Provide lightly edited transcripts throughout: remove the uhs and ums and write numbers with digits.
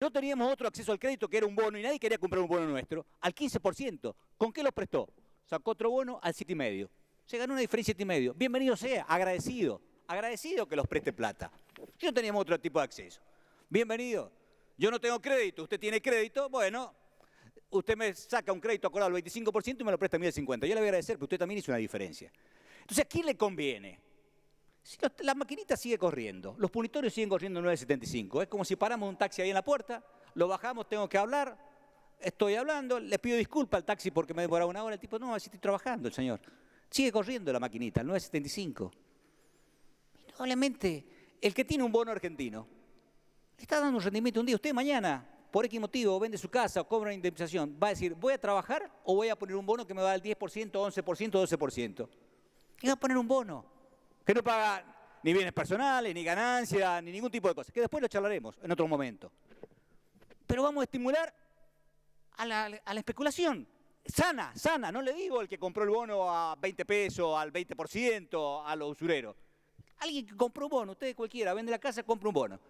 no teníamos otro acceso al crédito que era un bono y nadie quería comprar un bono nuestro, al 15%. ¿Con qué lo prestó? Sacó otro bono al 7,5%. Se ganó una diferencia de 7,5%. Bienvenido sea, agradecido. Agradecido que los preste plata. Si no teníamos otro tipo de acceso. Bienvenido. Yo no tengo crédito, usted tiene crédito, bueno, usted me saca un crédito acordado al 25% y me lo presta a mí al 50%. Yo le voy a agradecer, pero usted también hizo una diferencia. Entonces, ¿a quién le conviene? Si la maquinita sigue corriendo, los punitorios siguen corriendo 9,75. Es como si paramos un taxi ahí en la puerta, lo bajamos, tengo que hablar, estoy hablando, le pido disculpas al taxi porque me he demorado una hora. El tipo, no, así estoy trabajando el señor. Sigue corriendo la maquinita, el 9,75. Probablemente el que tiene un bono argentino le está dando un rendimiento un día. Usted mañana, por X motivo, vende su casa o cobra una indemnización, va a decir, ¿voy a trabajar o voy a poner un bono que me va a dar el 10%, 11%, 12%? Y va a poner un bono que no paga ni bienes personales, ni ganancias, ni ningún tipo de cosas, que después lo charlaremos en otro momento. Pero vamos a estimular a la especulación. Sana, sana, no le digo el que compró el bono a 20 pesos, al 20%, a los usureros. Alguien que compró un bono, usted cualquiera, vende la casa, compra un bono.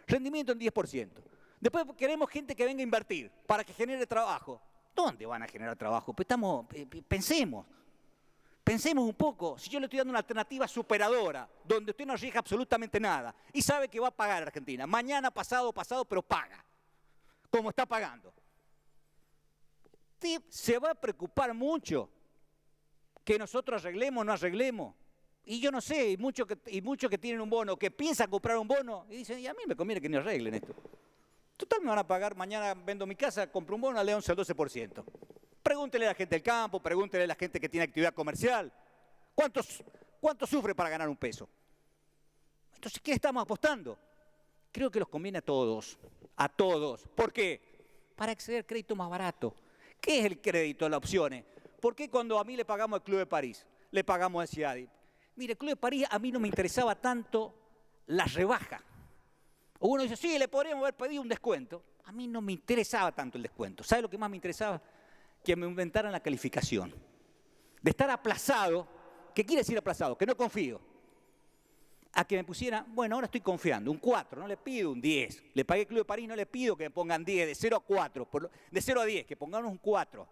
Rendimiento en 10%. Después queremos gente que venga a invertir para que genere trabajo. ¿Dónde van a generar trabajo? Pues pensemos un poco. Si yo le estoy dando una alternativa superadora, donde usted no arriesga absolutamente nada y sabe que va a pagar Argentina, mañana, pasado, pero paga, como está pagando. Usted se va a preocupar mucho que nosotros arreglemos o no arreglemos. Y yo no sé, y muchos que tienen un bono, que piensan comprar un bono, y dicen, y a mí me conviene que ni arreglen esto. Total, me van a pagar, mañana vendo mi casa, compro un bono, al 11 al 12%. Pregúntele a la gente del campo, pregúntele a la gente que tiene actividad comercial. ¿Cuánto sufre para ganar un peso? Entonces, ¿qué estamos apostando? Creo que los conviene a todos. A todos. ¿Por qué? Para acceder al crédito más barato. ¿Qué es el crédito, las opciones? ¿Por qué cuando a mí le pagamos al Club de París, le pagamos al CIADI? Mire, el Club de París a mí no me interesaba tanto la rebaja. Uno dice, sí, le podríamos haber pedido un descuento. A mí no me interesaba tanto el descuento. ¿Sabe lo que más me interesaba? Que me inventaran la calificación. De estar aplazado, ¿qué quiere decir aplazado? Que no confío. A que me pusieran, bueno, ahora estoy confiando, un 4, no le pido un 10. Le pagué al Club de París, no le pido que me pongan 10, de 0 a 4, de 0 a 10, que pongamos un 4.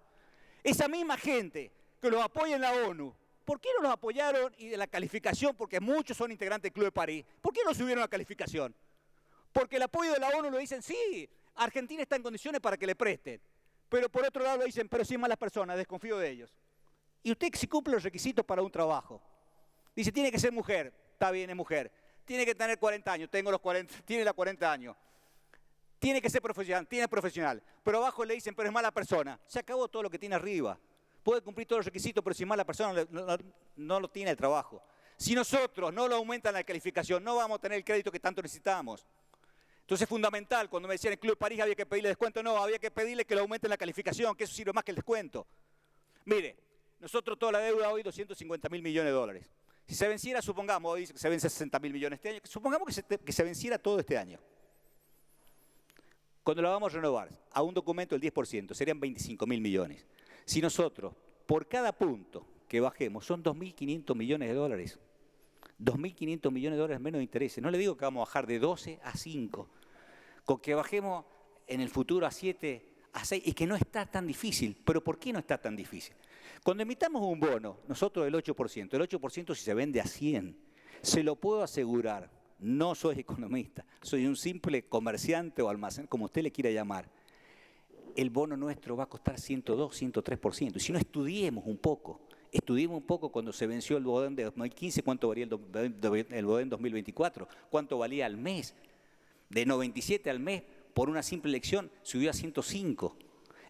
Esa misma gente que los apoya en la ONU, ¿por qué no los apoyaron y de la calificación? Porque muchos son integrantes del Club de París. ¿Por qué no subieron la calificación? Porque el apoyo de la ONU lo dicen, sí, Argentina está en condiciones para que le presten. Pero por otro lado lo dicen, pero si es malas personas, desconfío de ellos. Y usted si cumple los requisitos para un trabajo. Dice, tiene que ser mujer, está bien, es mujer. Tiene que tener 40 años, tengo los 40, tiene los 40 años. Tiene que ser profesional, tiene profesional. Pero abajo le dicen, pero es mala persona. Se acabó todo lo que tiene arriba. Puede cumplir todos los requisitos, pero si es mala persona no lo tiene el trabajo. Si nosotros no lo aumentan la calificación, no vamos a tener el crédito que tanto necesitamos. Entonces es fundamental, cuando me decían en el Club de París había que pedirle descuento, no, había que pedirle que le aumenten la calificación, que eso sirve más que el descuento. Mire, nosotros toda la deuda hoy 250.000 millones de dólares. Si se venciera, supongamos, hoy se vence 60.000 millones este año, supongamos que se venciera todo este año. Cuando lo vamos a renovar a un documento del 10%, serían 25.000 millones. Si nosotros, por cada punto que bajemos, son 2.500 millones de dólares. 2.500 millones de dólares menos de intereses. No le digo que vamos a bajar de 12 a 5. Con que bajemos en el futuro a 7, a 6, y que no está tan difícil. ¿Pero por qué no está tan difícil? Cuando emitamos un bono, nosotros el 8% si se vende a 100, se lo puedo asegurar, no soy economista, soy un simple comerciante o almacén, como usted le quiera llamar. El bono nuestro va a costar 102, 103%. Y si no estudiemos un poco cuando se venció el bodén de 2015, cuánto valía el bodén 2024, cuánto valía al mes. De 97 al mes, por una simple elección, subió a 105.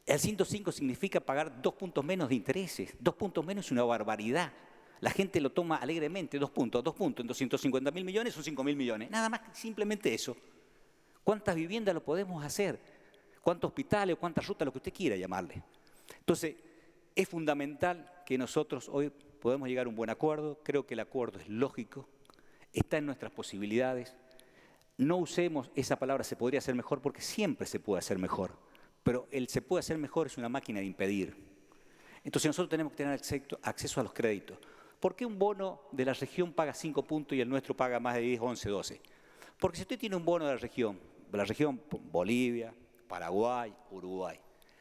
El 105 significa pagar 2 puntos menos de intereses. 2 puntos menos es una barbaridad. La gente lo toma alegremente, 2 puntos. En 250.000 millones son 5.000 millones. Nada más que simplemente eso. ¿Cuántas viviendas lo podemos hacer? ¿Cuántos hospitales o cuántas rutas, lo que usted quiera llamarle? Entonces, es fundamental que nosotros hoy podamos llegar a un buen acuerdo. Creo que el acuerdo es lógico, está en nuestras posibilidades. No usemos esa palabra se podría hacer mejor porque siempre se puede hacer mejor. Pero el se puede hacer mejor es una máquina de impedir. Entonces nosotros tenemos que tener acceso a los créditos. ¿Por qué un bono de la región paga 5 puntos y el nuestro paga más de 10, 11, 12? Porque si usted tiene un bono de la región Bolivia, Paraguay, Uruguay.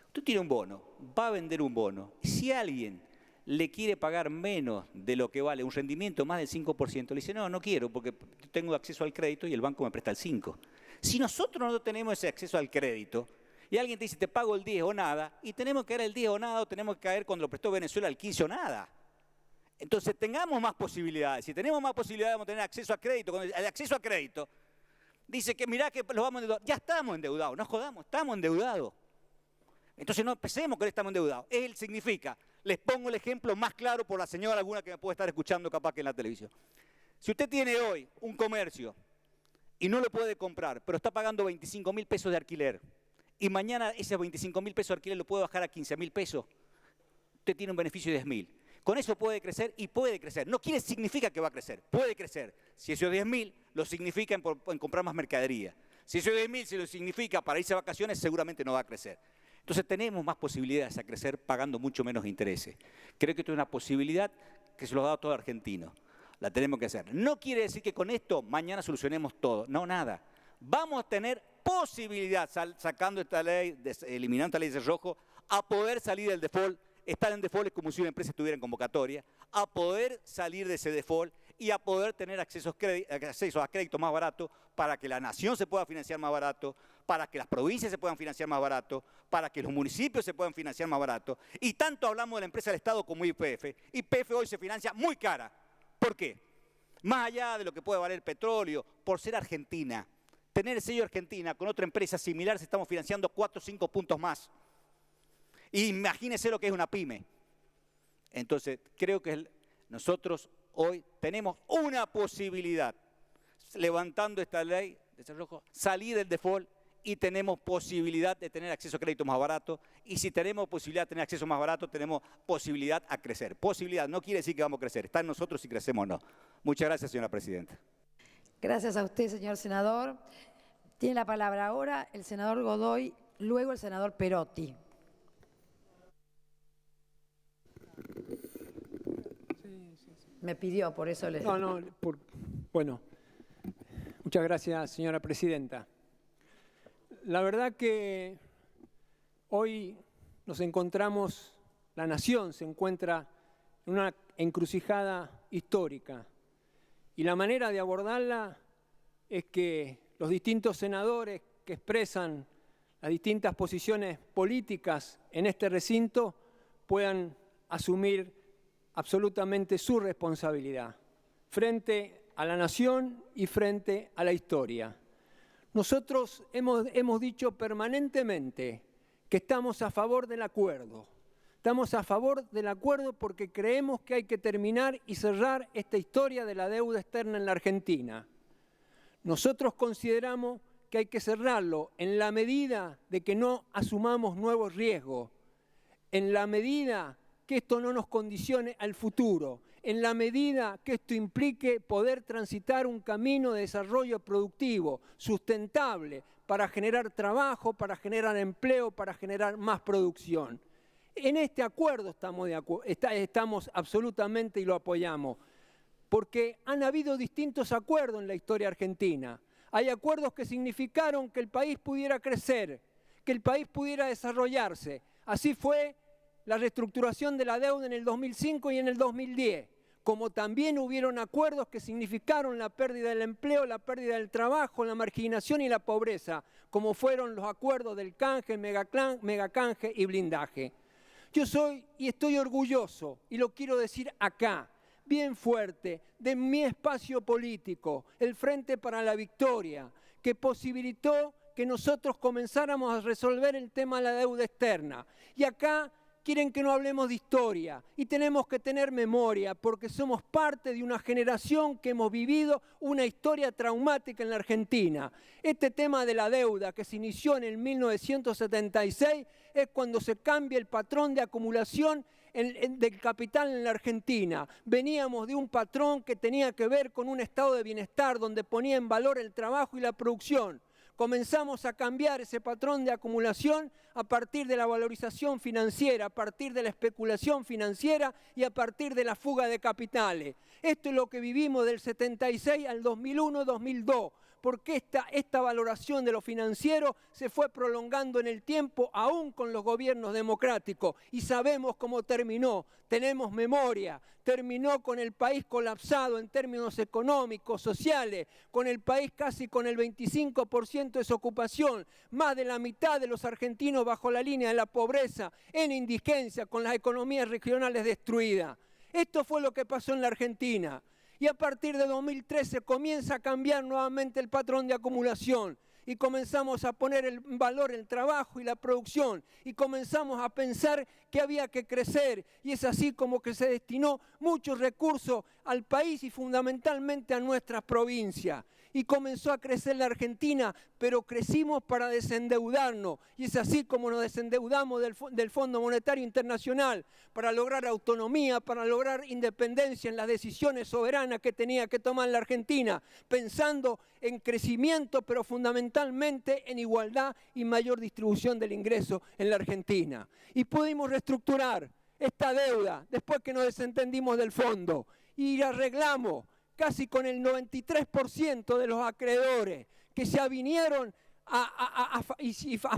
Usted tiene un bono, va a vender un bono. Si alguien le quiere pagar menos de lo que vale, un rendimiento más del 5%, le dice, no, no quiero porque tengo acceso al crédito y el banco me presta el 5%. Si nosotros no tenemos ese acceso al crédito y alguien te dice, te pago el 10 o nada, y tenemos que caer el 10 o nada, o tenemos que caer cuando lo prestó Venezuela el 15 o nada. Entonces tengamos más posibilidades. Si tenemos más posibilidades, vamos a tener acceso a crédito. Con el acceso a crédito dice que mirá que los vamos a endeudar. Ya estamos endeudados, no jodamos, estamos endeudados. Entonces no empecemos con que estamos endeudados. Él significa, les pongo el ejemplo más claro por la señora alguna que me puede estar escuchando capaz que en la televisión. Si usted tiene hoy un comercio y no lo puede comprar, pero está pagando 25.000 pesos de alquiler, y mañana esos 25.000 pesos de alquiler lo puede bajar a 15.000 pesos, usted tiene un beneficio de 10.000. Con eso puede crecer y puede crecer. No significa que va a crecer, puede crecer. Si esos 10.000 lo significa en comprar más mercadería. Si esos 10.000 se lo significa para irse a vacaciones, seguramente no va a crecer. Entonces tenemos más posibilidades a crecer pagando mucho menos intereses. Creo que esto es una posibilidad que se lo ha dado todo argentino. La tenemos que hacer. No quiere decir que con esto mañana solucionemos todo. No, nada. Vamos a tener posibilidad, sacando esta ley, eliminando esta ley de cerrojo, a poder salir del default. Estar en default es como si una empresa estuviera en convocatoria, a poder salir de ese default y a poder tener acceso a crédito más barato para que la nación se pueda financiar más barato, para que las provincias se puedan financiar más barato, para que los municipios se puedan financiar más barato. Y tanto hablamos de la empresa del Estado como YPF. YPF hoy se financia muy cara. ¿Por qué? Más allá de lo que puede valer el petróleo, por ser Argentina. Tener el sello Argentina con otra empresa similar se estamos financiando 4 o 5 puntos más. Imagínense lo que es una pyme. Entonces, creo que nosotros hoy tenemos una posibilidad, levantando esta ley de cerrojo, salir del default y tenemos posibilidad de tener acceso a crédito más barato. Y si tenemos posibilidad de tener acceso más barato, tenemos posibilidad a crecer. Posibilidad no quiere decir que vamos a crecer, está en nosotros si crecemos o no. Muchas gracias, señora presidenta. Gracias a usted, señor senador. Tiene la palabra ahora el senador Godoy, luego el senador Perotti. Me pidió, por eso le... Bueno, muchas gracias, señora presidenta. La verdad que hoy nos encontramos, la nación se encuentra en una encrucijada histórica y la manera de abordarla es que los distintos senadores que expresan las distintas posiciones políticas en este recinto puedan asumir absolutamente su responsabilidad frente a la nación y frente a la historia. Nosotros hemos dicho permanentemente que estamos a favor del acuerdo. Estamos a favor del acuerdo porque creemos que hay que terminar y cerrar esta historia de la deuda externa en la Argentina. Nosotros consideramos que hay que cerrarlo en la medida de que no asumamos nuevos riesgos, en la medida que esto no nos condicione al futuro, en la medida que esto implique poder transitar un camino de desarrollo productivo, sustentable, para generar trabajo, para generar empleo, para generar más producción. En este acuerdo estamos absolutamente y lo apoyamos, porque han habido distintos acuerdos en la historia argentina. Hay acuerdos que significaron que el país pudiera crecer, que el país pudiera desarrollarse. Así fue la reestructuración de la deuda en el 2005 y en el 2010, como también hubieron acuerdos que significaron la pérdida del empleo, la pérdida del trabajo, la marginación y la pobreza, como fueron los acuerdos del canje, megacanje y blindaje. Yo soy y estoy orgulloso, y lo quiero decir acá, bien fuerte, de mi espacio político, el Frente para la Victoria, que posibilitó que nosotros comenzáramos a resolver el tema de la deuda externa. Y acá quieren que no hablemos de historia y tenemos que tener memoria porque somos parte de una generación que hemos vivido una historia traumática en la Argentina. Este tema de la deuda que se inició en el 1976 es cuando se cambia el patrón de acumulación del capital en la Argentina. Veníamos de un patrón que tenía que ver con un estado de bienestar donde ponía en valor el trabajo y la producción. Comenzamos a cambiar ese patrón de acumulación a partir de la valorización financiera, a partir de la especulación financiera y a partir de la fuga de capitales. Esto es lo que vivimos del 76 al 2001-2002, porque esta valoración de lo financiero se fue prolongando en el tiempo, aún con los gobiernos democráticos. Y sabemos cómo terminó, tenemos memoria. Terminó con el país colapsado en términos económicos, sociales, con el país casi con el 25% de desocupación, más de la mitad de los argentinos bajo la línea de la pobreza, en indigencia, con las economías regionales destruidas. Esto fue lo que pasó en la Argentina. Y a partir de 2013 comienza a cambiar nuevamente el patrón de acumulación. Y comenzamos a poner en valor el trabajo y la producción, y comenzamos a pensar que había que crecer, y es así como que se destinó muchos recursos al país y fundamentalmente a nuestras provincias. Y comenzó a crecer la Argentina, pero crecimos para desendeudarnos, y es así como nos desendeudamos del Fondo Monetario Internacional, para lograr autonomía, para lograr independencia en las decisiones soberanas que tenía que tomar la Argentina, pensando en crecimiento, pero fundamentalmente en igualdad y mayor distribución del ingreso en la Argentina. Y pudimos reestructurar esta deuda después que nos desentendimos del fondo, y arreglamos casi con el 93% de los acreedores que se avinieron a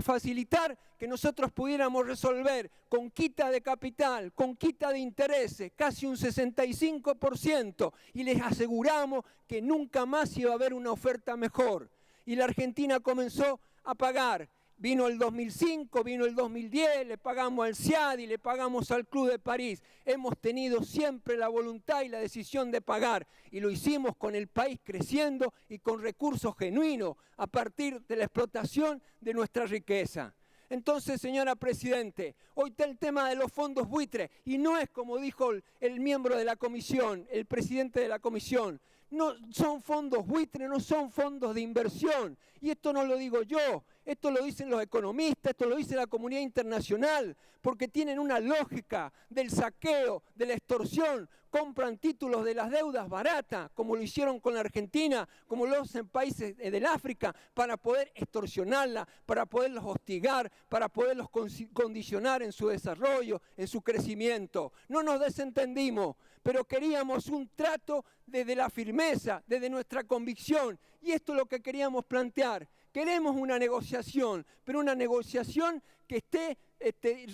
facilitar que nosotros pudiéramos resolver con quita de capital, con quita de intereses, casi un 65%, y les aseguramos que nunca más iba a haber una oferta mejor. Y la Argentina comenzó a pagar. Vino el 2005, vino el 2010, le pagamos al CIADI, le pagamos al Club de París. Hemos tenido siempre la voluntad y la decisión de pagar, y lo hicimos con el país creciendo y con recursos genuinos a partir de la explotación de nuestra riqueza. Entonces, señora Presidente, hoy está el tema de los fondos buitres, y no es como dijo el miembro de la comisión, el presidente de la comisión. No son fondos buitres, no son fondos de inversión. Y esto no lo digo yo, esto lo dicen los economistas, esto lo dice la comunidad internacional, porque tienen una lógica del saqueo, de la extorsión. Compran títulos de las deudas baratas, como lo hicieron con la Argentina, como lo hacen países del África, para poder extorsionarla, para poderlos hostigar, para poderlos condicionar en su desarrollo, en su crecimiento. No nos desentendimos, pero queríamos un trato desde la firmeza, desde nuestra convicción, y esto es lo que queríamos plantear. Queremos una negociación, pero una negociación que esté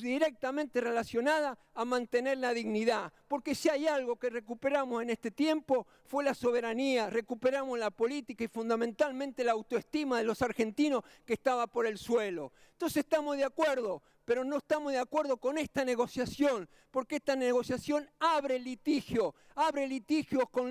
directamente relacionada a mantener la dignidad. Porque si hay algo que recuperamos en este tiempo fue la soberanía, recuperamos la política y fundamentalmente la autoestima de los argentinos que estaba por el suelo. Entonces estamos de acuerdo, pero no estamos de acuerdo con esta negociación, porque esta negociación abre litigios con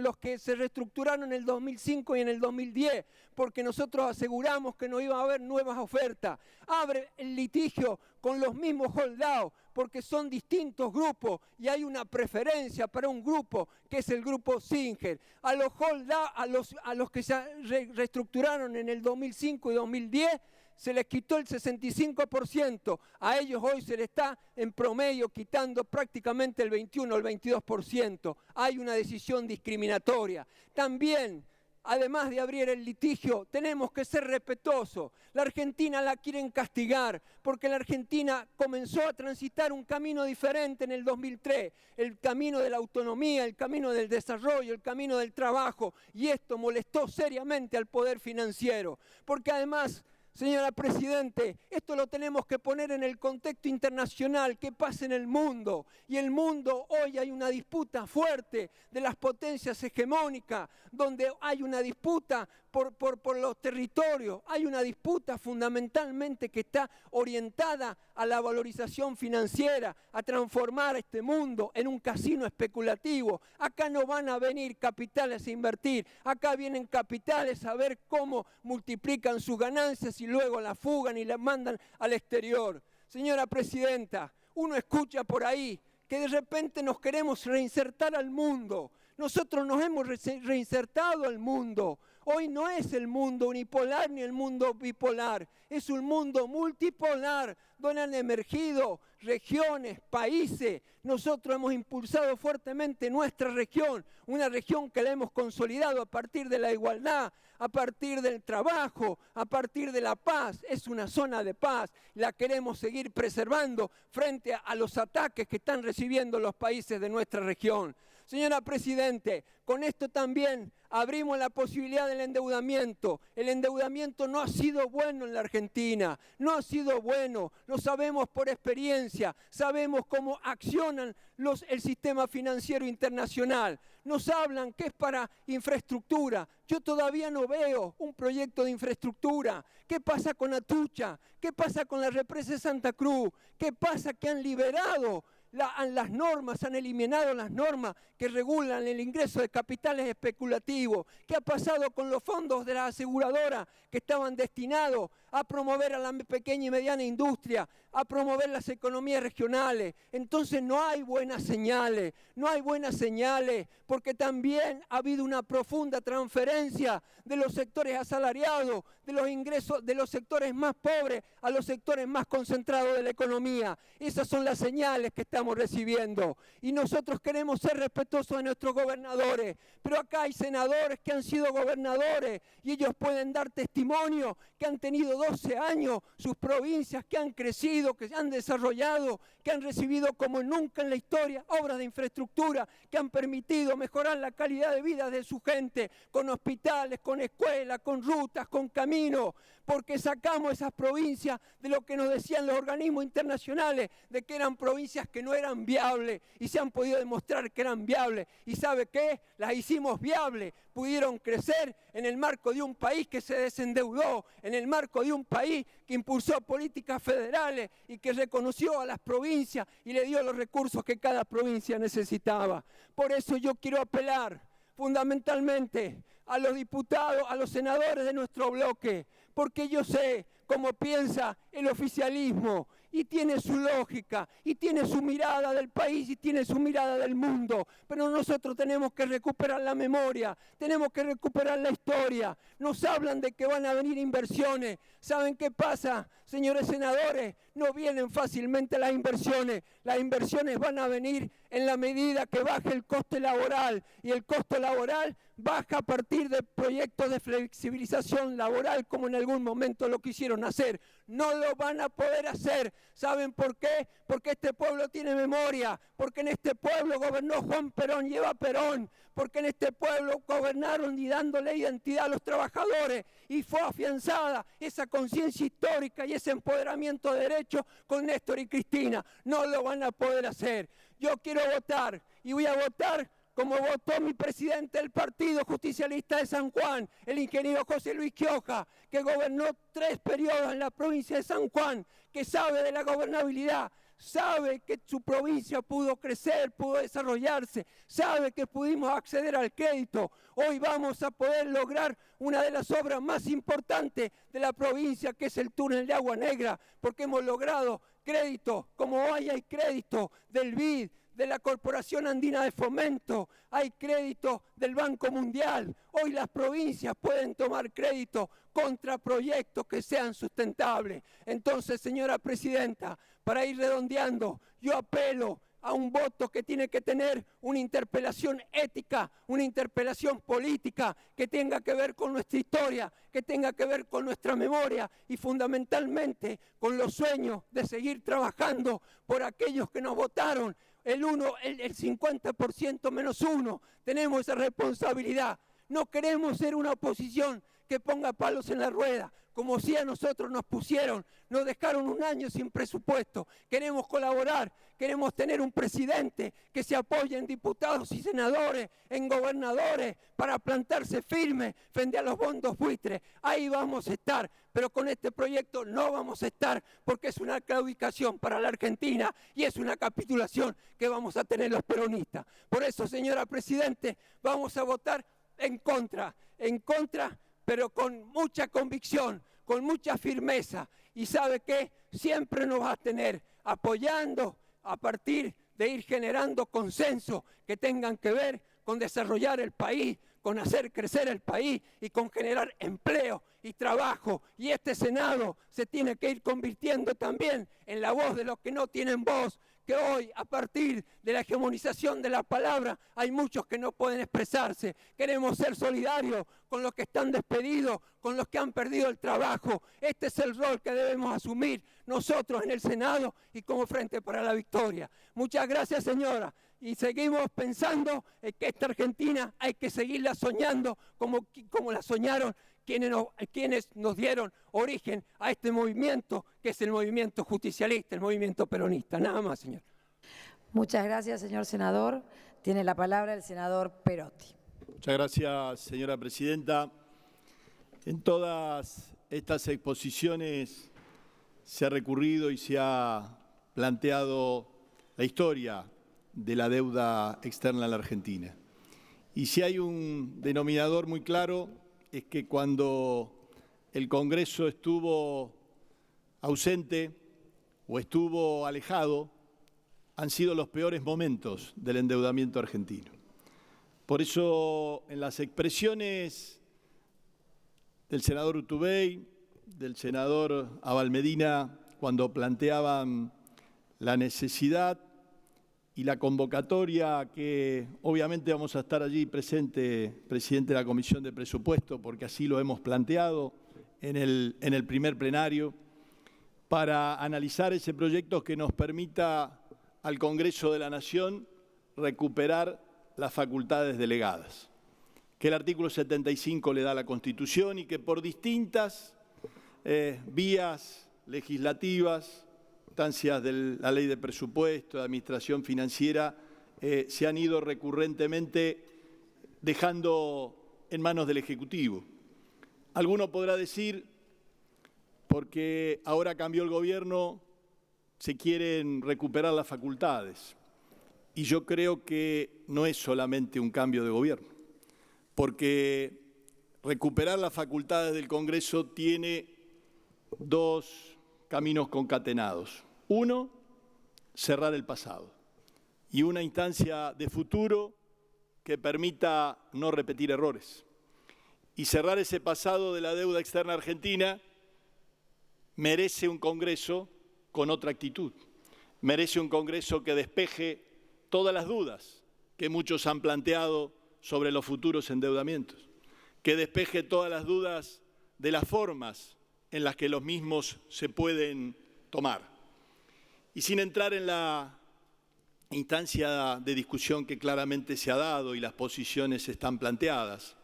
los que se reestructuraron en el 2005 y en el 2010, porque nosotros aseguramos que no iba a haber nuevas ofertas. Abre el litigio con los mismos holdados, porque son distintos grupos y hay una preferencia para un grupo que es el grupo Singer. A los holdados, a los que se reestructuraron en el 2005 y 2010, se les quitó el 65%, a ellos hoy se les está en promedio quitando prácticamente el 21 o el 22%. Hay una decisión discriminatoria. También, además de abrir el litigio, tenemos que ser respetuosos. La Argentina la quieren castigar, porque la Argentina comenzó a transitar un camino diferente en el 2003, el camino de la autonomía, el camino del desarrollo, el camino del trabajo, y esto molestó seriamente al poder financiero, porque además, señora Presidente, esto lo tenemos que poner en el contexto internacional, que pasa en el mundo. Y el mundo hoy hay una disputa fuerte de las potencias hegemónicas, donde hay una disputa por los territorios, hay una disputa fundamentalmente que está orientada a la valorización financiera, a transformar este mundo en un casino especulativo. Acá no van a venir capitales a invertir, acá vienen capitales a ver cómo multiplican sus ganancias y luego la fugan y la mandan al exterior. Señora Presidenta, uno escucha por ahí que de repente nos queremos reinsertar al mundo. Nosotros nos hemos reinsertado al mundo. Hoy no es el mundo unipolar ni el mundo bipolar. es un mundo multipolar, donde han emergido regiones, países. Nosotros hemos impulsado fuertemente nuestra región, una región que la hemos consolidado a partir de la igualdad, a partir del trabajo, a partir de la paz. Es una zona de paz, la queremos seguir preservando frente a los ataques que están recibiendo los países de nuestra región. Señora Presidente, con esto también abrimos la posibilidad del endeudamiento. El endeudamiento no ha sido bueno en la Argentina, no ha sido bueno, lo sabemos por experiencia, sabemos cómo accionan el sistema financiero internacional. Nos hablan que es para infraestructura. Yo todavía no veo un proyecto de infraestructura. ¿Qué pasa con Atucha? ¿Qué pasa con la represa de Santa Cruz? ¿Qué pasa que han liberado las normas, han eliminado las normas que regulan el ingreso de capitales especulativos? ¿Qué ha pasado con los fondos de las aseguradoras que estaban destinados a promover a la pequeña y mediana industria, a promover las economías regionales? Entonces no hay buenas señales, porque también ha habido una profunda transferencia de los sectores asalariados, de los ingresos de los sectores más pobres a los sectores más concentrados de la economía. Esas son las señales que estamos recibiendo. Y nosotros queremos ser respetuosos de nuestros gobernadores, pero acá hay senadores que han sido gobernadores y ellos pueden dar testimonio que han tenido 12 años, sus provincias que han crecido, que se han desarrollado, que han recibido como nunca en la historia obras de infraestructura que han permitido mejorar la calidad de vida de su gente, con hospitales, con escuelas, con rutas, con caminos, porque sacamos esas provincias de lo que nos decían los organismos internacionales, de que eran provincias que no eran viables, y se han podido demostrar que eran viables. ¿Y sabe qué? Las hicimos viables, pudieron crecer en el marco de un país que se desendeudó, en el marco de un país que impulsó políticas federales y que reconoció a las provincias y le dio los recursos que cada provincia necesitaba. Por eso yo quiero apelar fundamentalmente a los diputados, a los senadores de nuestro bloque, porque yo sé cómo piensa el oficialismo y tiene su lógica y tiene su mirada del país y tiene su mirada del mundo, pero nosotros tenemos que recuperar la memoria, tenemos que recuperar la historia. Nos hablan de que van a venir inversiones. ¿Saben qué pasa, señores senadores? No vienen fácilmente las inversiones van a venir en la medida que baje el coste laboral, y el costo laboral baja a partir de proyectos de flexibilización laboral, como en algún momento lo quisieron hacer. No lo van a poder hacer. ¿Saben por qué? Porque este pueblo tiene memoria, porque en este pueblo gobernó Juan Perón y Eva Perón, porque en este pueblo gobernaron y dándole identidad a los trabajadores, y fue afianzada esa conciencia histórica y ese empoderamiento de derechos con Néstor y Cristina. No lo van a poder hacer. Yo quiero votar y voy a votar como votó mi presidente del Partido Justicialista de San Juan, el ingeniero José Luis Quioja, que gobernó 3 periodos en la provincia de San Juan, que sabe de la gobernabilidad, sabe que su provincia pudo crecer, pudo desarrollarse, sabe que pudimos acceder al crédito. Hoy vamos a poder lograr una de las obras más importantes de la provincia, que es el túnel de Agua Negra, porque hemos logrado crédito, como hoy hay crédito del BID, de la Corporación Andina de Fomento, hay crédito del Banco Mundial. Hoy las provincias pueden tomar crédito contra proyectos que sean sustentables. Entonces, señora Presidenta, para ir redondeando, yo apelo a un voto que tiene que tener una interpelación ética, una interpelación política, que tenga que ver con nuestra historia, que tenga que ver con nuestra memoria y fundamentalmente con los sueños de seguir trabajando por aquellos que nos votaron. El 50% menos 1, tenemos esa responsabilidad. No queremos ser una oposición que ponga palos en la rueda, como si a nosotros nos pusieron, nos dejaron un año sin presupuesto. Queremos colaborar, queremos tener un presidente que se apoye en diputados y senadores, en gobernadores, para plantarse firme frente a los fondos buitres. Ahí vamos a estar, pero con este proyecto no vamos a estar, porque es una claudicación para la Argentina y es una capitulación que vamos a tener los peronistas. Por eso, señora Presidente, vamos a votar en contra, pero con mucha convicción, con mucha firmeza. Y ¿sabe qué? Siempre nos va a tener apoyando a partir de ir generando consensos que tengan que ver con desarrollar el país, con hacer crecer el país y con generar empleo y trabajo. Y este Senado se tiene que ir convirtiendo también en la voz de los que no tienen voz, que hoy, a partir de la hegemonización de la palabra, hay muchos que no pueden expresarse. Queremos ser solidarios con los que están despedidos, con los que han perdido el trabajo. Este es el rol que debemos asumir nosotros en el Senado y como Frente para la Victoria. Muchas gracias, señora. Y seguimos pensando que esta Argentina hay que seguirla soñando como la soñaron quienes nos dieron origen a este movimiento, que es el movimiento justicialista, el movimiento peronista. Nada más, señor. Muchas gracias, señor senador. Tiene la palabra el senador Perotti. Muchas gracias, señora presidenta. En todas estas exposiciones se ha recurrido y se ha planteado la historia de la deuda externa en la Argentina. Y si hay un denominador muy claro, es que cuando el Congreso estuvo ausente o estuvo alejado, han sido los peores momentos del endeudamiento argentino. Por eso, en las expresiones del senador Urtubey, del senador Abal Medina, cuando planteaban la necesidad y la convocatoria, que obviamente vamos a estar allí presente, presidente de la Comisión de Presupuesto, porque así lo hemos planteado en el primer plenario, para analizar ese proyecto que nos permita al Congreso de la Nación recuperar las facultades delegadas, que el artículo 75 le da a la Constitución y que por distintas vías legislativas, instancias de la ley de presupuesto, de administración financiera, se han ido recurrentemente dejando en manos del Ejecutivo. Alguno podrá decir, porque ahora cambió el gobierno, se quieren recuperar las facultades. Y yo creo que no es solamente un cambio de gobierno, porque recuperar las facultades del Congreso tiene dos caminos concatenados. Uno, cerrar el pasado y una instancia de futuro que permita no repetir errores. Y cerrar ese pasado de la deuda externa argentina merece un Congreso con otra actitud. Merece un Congreso que despeje todas las dudas que muchos han planteado sobre los futuros endeudamientos, que despeje todas las dudas de las formas en las que los mismos se pueden tomar. Y sin entrar en la instancia de discusión que claramente se ha dado y las posiciones están planteadas,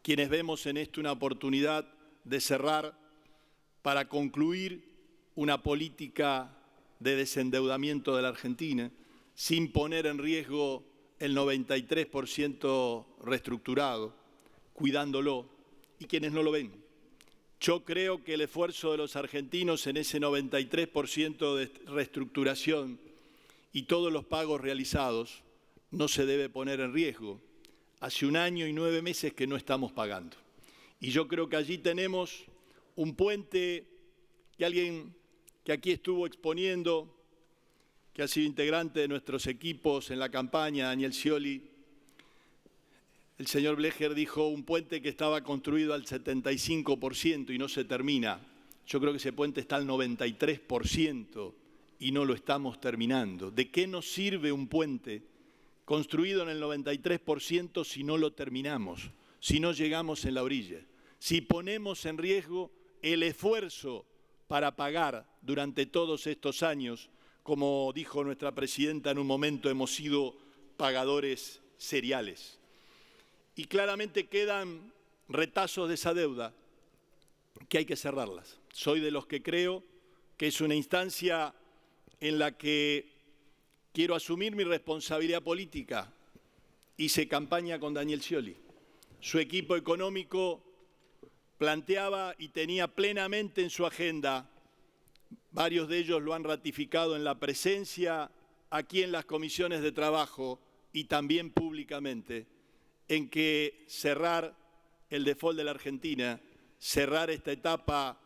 quienes vemos en esto una oportunidad de cerrar para concluir una política de desendeudamiento de la Argentina sin poner en riesgo el 93% reestructurado, cuidándolo, y quienes no lo ven. Yo creo que el esfuerzo de los argentinos en ese 93% de reestructuración y todos los pagos realizados no se debe poner en riesgo. Hace 1 año y 9 meses que no estamos pagando. Y yo creo que allí tenemos un puente que alguien que aquí estuvo exponiendo, que ha sido integrante de nuestros equipos en la campaña, Daniel Scioli, el señor Blecher dijo un puente que estaba construido al 75% y no se termina. Yo creo que ese puente está al 93% y no lo estamos terminando. ¿De qué nos sirve un puente construido en el 93% si no lo terminamos, si no llegamos en la orilla? Si ponemos en riesgo el esfuerzo para pagar durante todos estos años, como dijo nuestra presidenta en un momento, hemos sido pagadores seriales. Y claramente quedan retazos de esa deuda que hay que cerrarlas. Soy de los que creo que es una instancia en la que quiero asumir mi responsabilidad política. Hice campaña con Daniel Scioli. Su equipo económico planteaba y tenía plenamente en su agenda, varios de ellos lo han ratificado en la presencia aquí en las comisiones de trabajo y también públicamente, en que cerrar el default de la Argentina, cerrar esta etapa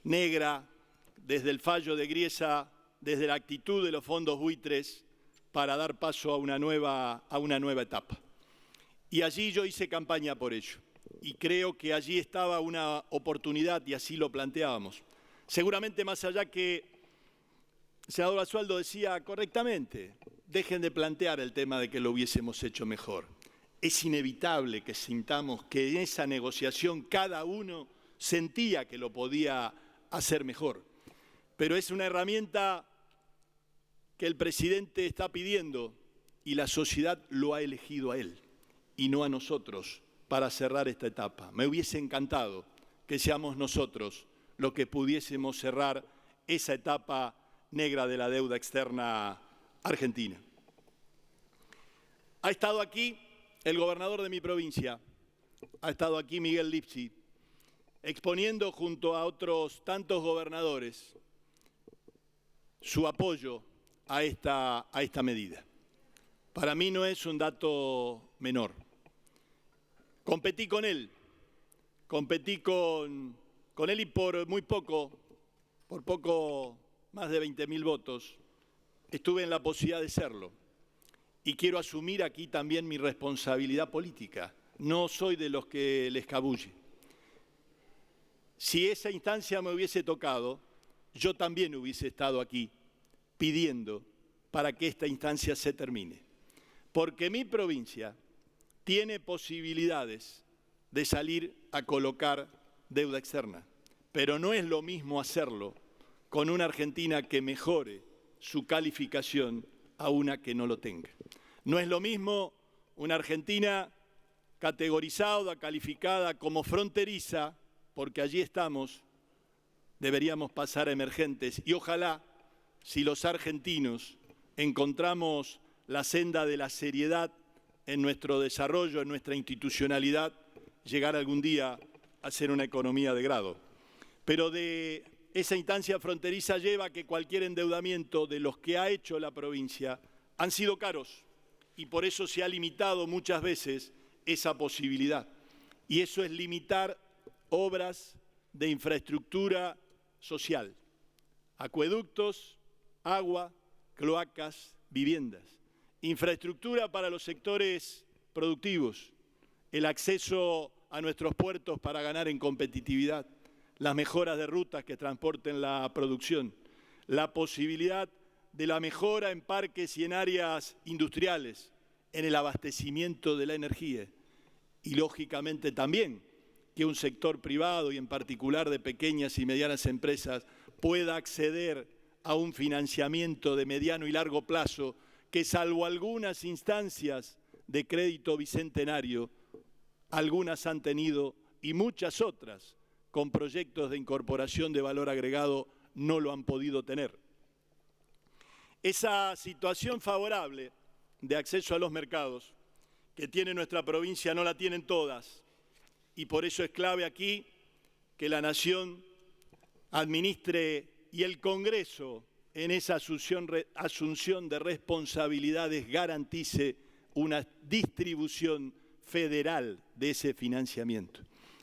negra desde el fallo de Griesa, desde la actitud de los fondos buitres, para dar paso a una nueva etapa. Y allí yo hice campaña por ello. Y creo que allí estaba una oportunidad y así lo planteábamos. Seguramente más allá que el senador Basualdo decía correctamente, dejen de plantear el tema de que lo hubiésemos hecho mejor. Es inevitable que sintamos que en esa negociación cada uno sentía que lo podía hacer mejor. Pero es una herramienta que el presidente está pidiendo y la sociedad lo ha elegido a él y no a nosotros para cerrar esta etapa. Me hubiese encantado que seamos nosotros los que pudiésemos cerrar esa etapa negra de la deuda externa argentina. Ha estado aquí el gobernador de mi provincia, ha estado aquí Miguel Lipsi, exponiendo junto a otros tantos gobernadores su apoyo a esta medida. Para mí no es un dato menor. Competí con él y por muy poco, más de 20.000 votos, estuve en la posibilidad de serlo. Y quiero asumir aquí también mi responsabilidad política. No soy de los que le escabulle. Si esa instancia me hubiese tocado, yo también hubiese estado aquí pidiendo para que esta instancia se termine. Porque mi provincia tiene posibilidades de salir a colocar deuda externa, pero no es lo mismo hacerlo con una Argentina que mejore su calificación a una que no lo tenga. No es lo mismo una Argentina categorizada, calificada como fronteriza, porque allí estamos, deberíamos pasar a emergentes y ojalá, si los argentinos encontramos la senda de la seriedad en nuestro desarrollo, en nuestra institucionalidad, llegar algún día a ser una economía de grado. Pero de esa instancia fronteriza lleva a que cualquier endeudamiento de los que ha hecho la provincia han sido caros y por eso se ha limitado muchas veces esa posibilidad. Y eso es limitar obras de infraestructura social, acueductos, agua, cloacas, viviendas, infraestructura para los sectores productivos, el acceso a nuestros puertos para ganar en competitividad, las mejoras de rutas que transporten la producción, la posibilidad de la mejora en parques y en áreas industriales, en el abastecimiento de la energía y, lógicamente, también que un sector privado y en particular de pequeñas y medianas empresas pueda acceder a un financiamiento de mediano y largo plazo que, salvo algunas instancias de crédito bicentenario, algunas han tenido y muchas otras con proyectos de incorporación de valor agregado no lo han podido tener. Esa situación favorable de acceso a los mercados que tiene nuestra provincia no la tienen todas y por eso es clave aquí que la Nación administre y el Congreso en esa asunción de responsabilidades garantice una distribución federal de ese financiamiento.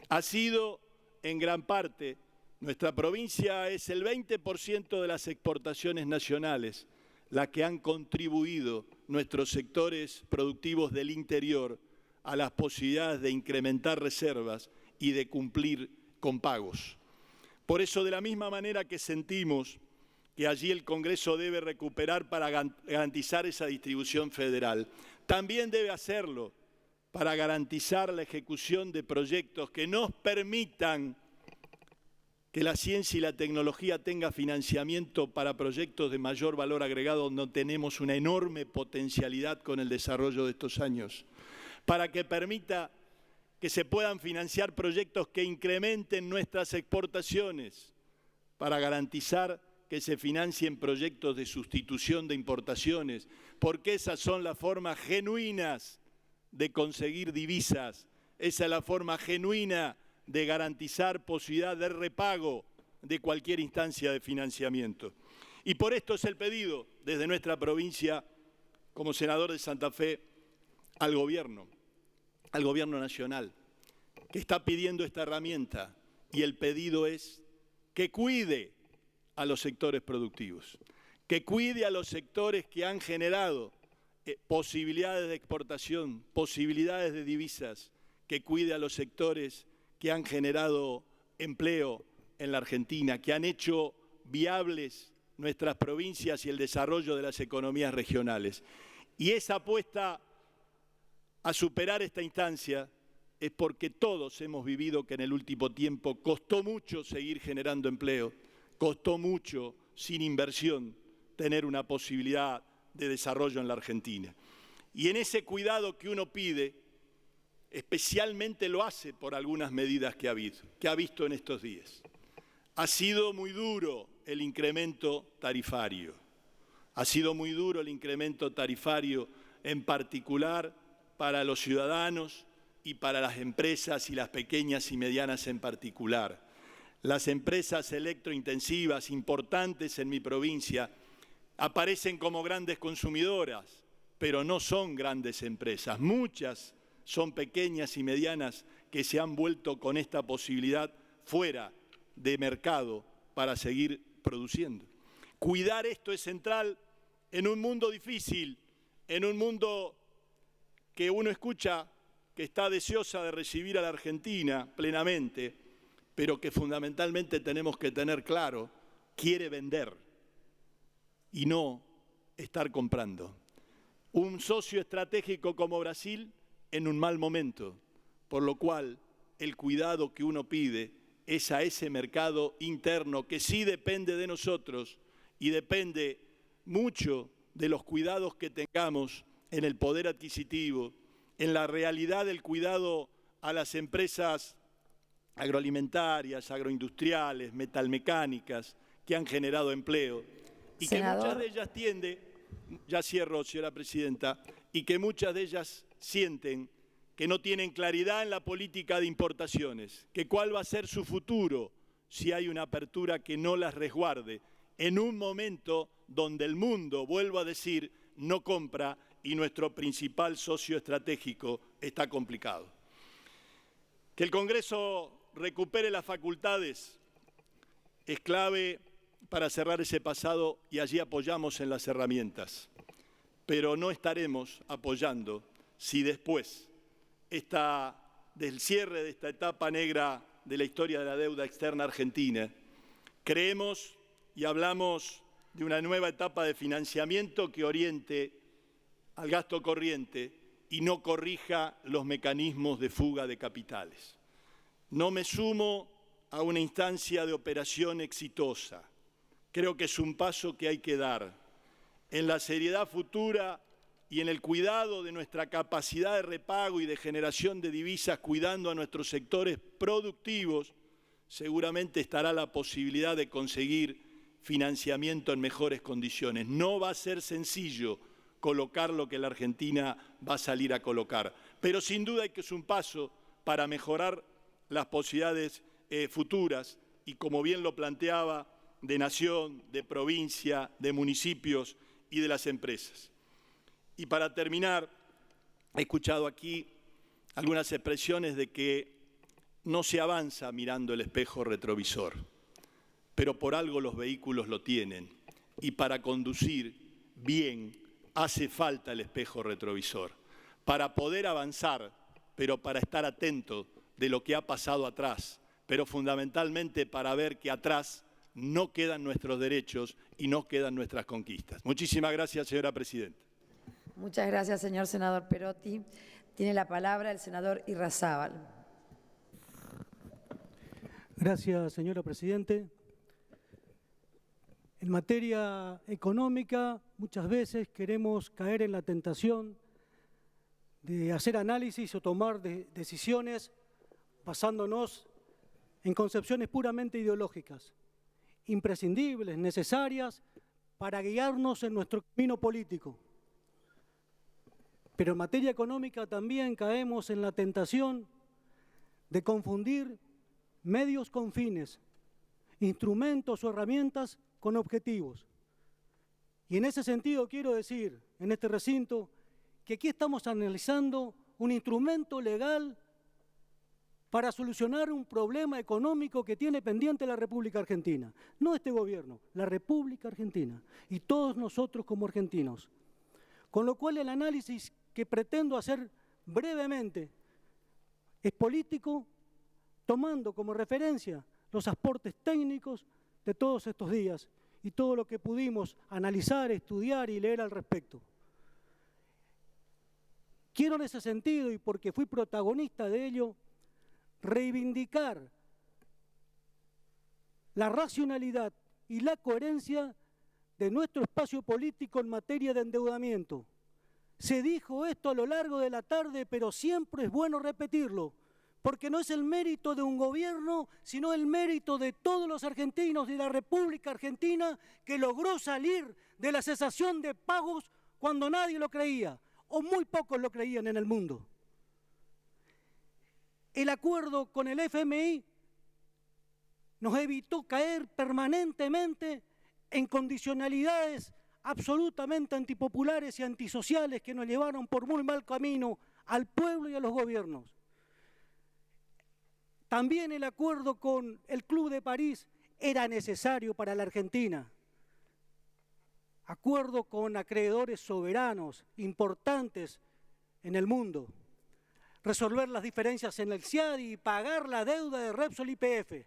Ha sido en gran parte, nuestra provincia es el 20% de las exportaciones nacionales, la que han contribuido nuestros sectores productivos del interior a las posibilidades de incrementar reservas y de cumplir con pagos. Por eso, de la misma manera que sentimos que allí el Congreso debe recuperar para garantizar esa distribución federal, también debe hacerlo para garantizar la ejecución de proyectos que nos permitan que la ciencia y la tecnología tenga financiamiento para proyectos de mayor valor agregado donde tenemos una enorme potencialidad con el desarrollo de estos años, para que permita que se puedan financiar proyectos que incrementen nuestras exportaciones, para garantizar que se financien proyectos de sustitución de importaciones, porque esas son las formas genuinas de conseguir divisas, esa es la forma genuina de garantizar posibilidad de repago de cualquier instancia de financiamiento. Y por esto es el pedido desde nuestra provincia, como senador de Santa Fe, al Gobierno nacional, que está pidiendo esta herramienta, y el pedido es que cuide a los sectores productivos, que cuide a los sectores que han generado posibilidades de exportación, posibilidades de divisas, que cuide a los sectores que han generado empleo en la Argentina, que han hecho viables nuestras provincias y el desarrollo de las economías regionales. Y esa apuesta a superar esta instancia es porque todos hemos vivido que en el último tiempo costó mucho seguir generando empleo, costó mucho, sin inversión, tener una posibilidad de desarrollo en la Argentina. Y en ese cuidado que uno pide, especialmente lo hace por algunas medidas que ha visto en estos días. Ha sido muy duro el incremento tarifario. Ha sido muy duro el incremento tarifario, en particular para los ciudadanos y para las empresas y las pequeñas y medianas en particular. Las empresas electrointensivas importantes en mi provincia aparecen como grandes consumidoras, pero no son grandes empresas. Muchas son pequeñas y medianas que se han vuelto con esta posibilidad fuera de mercado para seguir produciendo. Cuidar esto es central en un mundo difícil, en un mundo que uno escucha que está deseosa de recibir a la Argentina plenamente, pero que fundamentalmente tenemos que tener claro, quiere vender y no estar comprando. Un socio estratégico como Brasil en un mal momento, por lo cual el cuidado que uno pide es a ese mercado interno que sí depende de nosotros y depende mucho de los cuidados que tengamos en el poder adquisitivo, en la realidad del cuidado a las empresas agroalimentarias, agroindustriales, metalmecánicas, que han generado empleo y Senador. que muchas de ellas tienden, ya cierro, señora presidenta, y que muchas de ellas sienten que no tienen claridad en la política de importaciones, que cuál va a ser su futuro si hay una apertura que no las resguarde, en un momento donde el mundo, vuelvo a decir, no compra y nuestro principal socio estratégico está complicado. Que el Congreso recupere las facultades es clave para cerrar ese pasado y allí apoyamos en las herramientas. Pero no estaremos apoyando si después del cierre de esta etapa negra de la historia de la deuda externa argentina, creemos y hablamos de una nueva etapa de financiamiento que oriente al gasto corriente y no corrija los mecanismos de fuga de capitales. No me sumo a una instancia de operación exitosa. Creo que es un paso que hay que dar en la seriedad futura y en el cuidado de nuestra capacidad de repago y de generación de divisas, cuidando a nuestros sectores productivos, seguramente estará la posibilidad de conseguir financiamiento en mejores condiciones. No va a ser sencillo colocar lo que la Argentina va a salir a colocar, pero sin duda que es un paso para mejorar las posibilidades futuras y, como bien lo planteaba, de nación, de provincia, de municipios y de las empresas. Y para terminar, he escuchado aquí algunas expresiones de que no se avanza mirando el espejo retrovisor, pero por algo los vehículos lo tienen y para conducir bien hace falta el espejo retrovisor, para poder avanzar, pero para estar atento de lo que ha pasado atrás, pero fundamentalmente para ver que atrás no quedan nuestros derechos y no quedan nuestras conquistas. Muchísimas gracias, señora presidenta. Muchas gracias, señor senador Perotti. Tiene la palabra el senador Irrazábal. Gracias, señora presidente. En materia económica, muchas veces queremos caer en la tentación de hacer análisis o tomar decisiones basándonos en concepciones puramente ideológicas, imprescindibles, necesarias para guiarnos en nuestro camino político. Pero en materia económica también caemos en la tentación de confundir medios con fines, instrumentos o herramientas con objetivos. Y en ese sentido quiero decir, en este recinto, que aquí estamos analizando un instrumento legal para solucionar un problema económico que tiene pendiente la República Argentina. No este gobierno, la República Argentina y todos nosotros como argentinos. Con lo cual el análisis que pretendo hacer brevemente es político, tomando como referencia los aportes técnicos de todos estos días y todo lo que pudimos analizar, estudiar y leer al respecto. Quiero en ese sentido, y porque fui protagonista de ello, reivindicar la racionalidad y la coherencia de nuestro espacio político en materia de endeudamiento. Se dijo esto a lo largo de la tarde, pero siempre es bueno repetirlo, porque no es el mérito de un gobierno, sino el mérito de todos los argentinos y de la República Argentina, que logró salir de la cesación de pagos cuando nadie lo creía, o muy pocos lo creían en el mundo. El acuerdo con el FMI nos evitó caer permanentemente en condicionalidades absolutamente antipopulares y antisociales que nos llevaron por muy mal camino al pueblo y a los gobiernos. También el acuerdo con el Club de París era necesario para la Argentina. Acuerdo con acreedores soberanos importantes en el mundo. Resolver las diferencias en el CIADI y pagar la deuda de Repsol y YPF.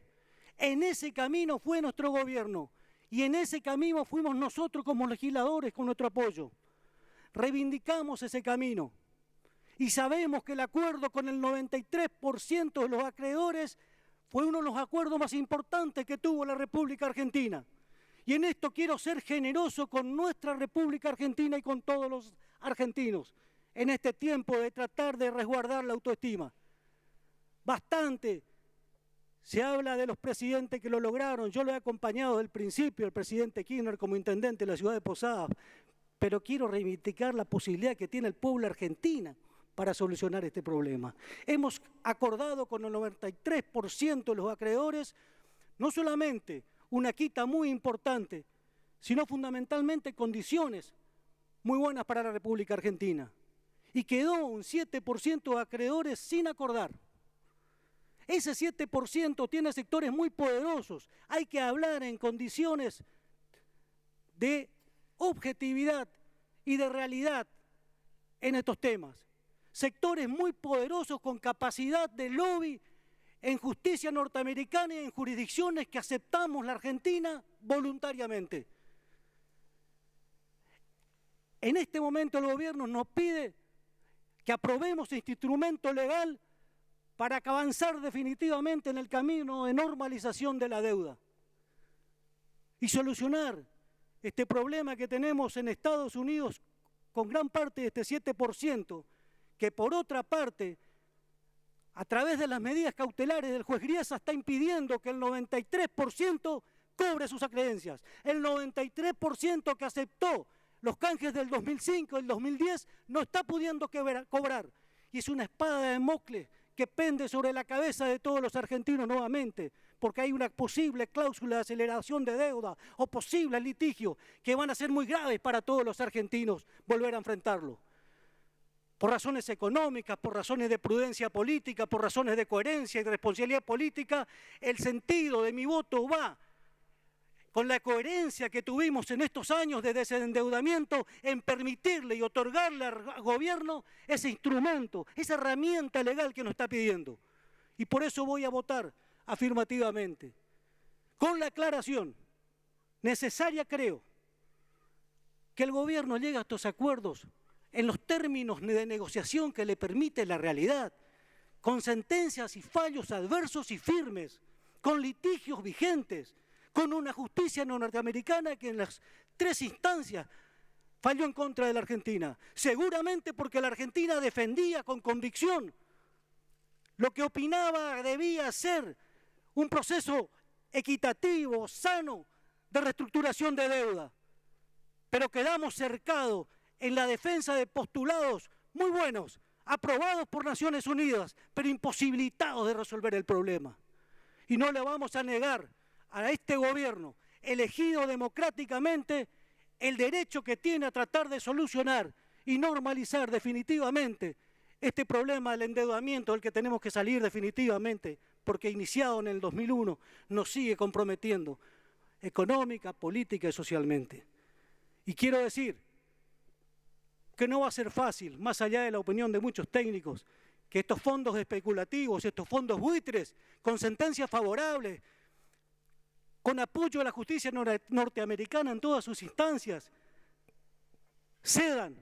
En ese camino fue nuestro gobierno y en ese camino fuimos nosotros como legisladores con nuestro apoyo. Reivindicamos ese camino y sabemos que el acuerdo con el 93% de los acreedores fue uno de los acuerdos más importantes que tuvo la República Argentina. Y en esto quiero ser generoso con nuestra República Argentina y con todos los argentinos en este tiempo de tratar de resguardar la autoestima. Bastante se habla de los presidentes que lo lograron. Yo lo he acompañado desde el principio, el presidente Kirchner como intendente de la ciudad de Posadas, pero quiero reivindicar la posibilidad que tiene el pueblo argentino para solucionar este problema. Hemos acordado con el 93% de los acreedores no solamente una quita muy importante, sino fundamentalmente condiciones muy buenas para la República Argentina. Y quedó un 7% de acreedores sin acordar. Ese 7% tiene sectores muy poderosos. Hay que hablar en condiciones de objetividad y de realidad en estos temas. Sectores muy poderosos con capacidad de lobby en justicia norteamericana y en jurisdicciones que aceptamos la Argentina voluntariamente. En este momento el gobierno nos pide que aprobemos este instrumento legal para avanzar definitivamente en el camino de normalización de la deuda y solucionar este problema que tenemos en Estados Unidos con gran parte de este 7%, que por otra parte, a través de las medidas cautelares del juez Griesa, está impidiendo que el 93% cobre sus acreencias. El 93% que aceptó los canjes del 2005 y el 2010 no está pudiendo cobrar. Y es una espada de Damocles que pende sobre la cabeza de todos los argentinos nuevamente, porque hay una posible cláusula de aceleración de deuda o posibles litigios que van a ser muy graves para todos los argentinos volver a enfrentarlo. Por razones económicas, por razones de prudencia política, por razones de coherencia y de responsabilidad política, el sentido de mi voto va con la coherencia que tuvimos en estos años de desendeudamiento en permitirle y otorgarle al gobierno ese instrumento, esa herramienta legal que nos está pidiendo. Y por eso voy a votar afirmativamente, con la aclaración necesaria, creo, que el gobierno llegue a estos acuerdos en los términos de negociación que le permite la realidad, con sentencias y fallos adversos y firmes, con litigios vigentes, con una justicia norteamericana que en las 3 instancias falló en contra de la Argentina. Seguramente porque la Argentina defendía con convicción lo que opinaba debía ser un proceso equitativo, sano, de reestructuración de deuda. Pero quedamos cercados en la defensa de postulados muy buenos, aprobados por Naciones Unidas, pero imposibilitados de resolver el problema. Y no le vamos a negar a este gobierno, elegido democráticamente, el derecho que tiene a tratar de solucionar y normalizar definitivamente este problema del endeudamiento del que tenemos que salir definitivamente, porque iniciado en el 2001 nos sigue comprometiendo económica, política y socialmente. Y quiero decir que porque no va a ser fácil, más allá de la opinión de muchos técnicos, que estos fondos especulativos, estos fondos buitres, con sentencias favorables, con apoyo a la justicia norteamericana en todas sus instancias, cedan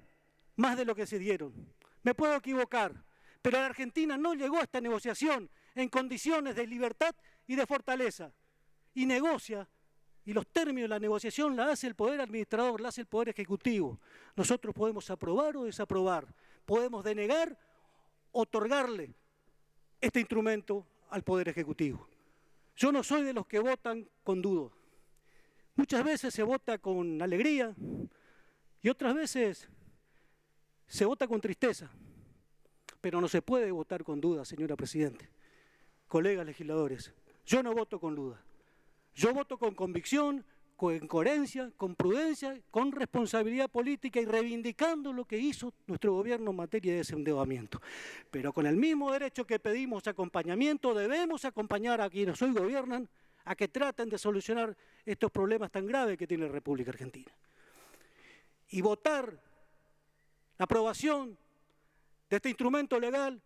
más de lo que se dieron. Me puedo equivocar, pero la Argentina no llegó a esta negociación en condiciones de libertad y de fortaleza, y negocia, y los términos de la negociación la hace el Poder Administrador, la hace el Poder Ejecutivo. Nosotros podemos aprobar o desaprobar, podemos denegar, otorgarle este instrumento al Poder Ejecutivo. Yo no soy de los que votan con duda. Muchas veces se vota con alegría y otras veces se vota con tristeza. Pero no se puede votar con duda, señora Presidenta. Colegas legisladores, yo no voto con duda. Yo voto con convicción, con coherencia, con prudencia, con responsabilidad política y reivindicando lo que hizo nuestro gobierno en materia de desendeudamiento. Pero con el mismo derecho que pedimos acompañamiento, debemos acompañar a quienes hoy gobiernan a que traten de solucionar estos problemas tan graves que tiene la República Argentina. Y votar la aprobación de este instrumento legal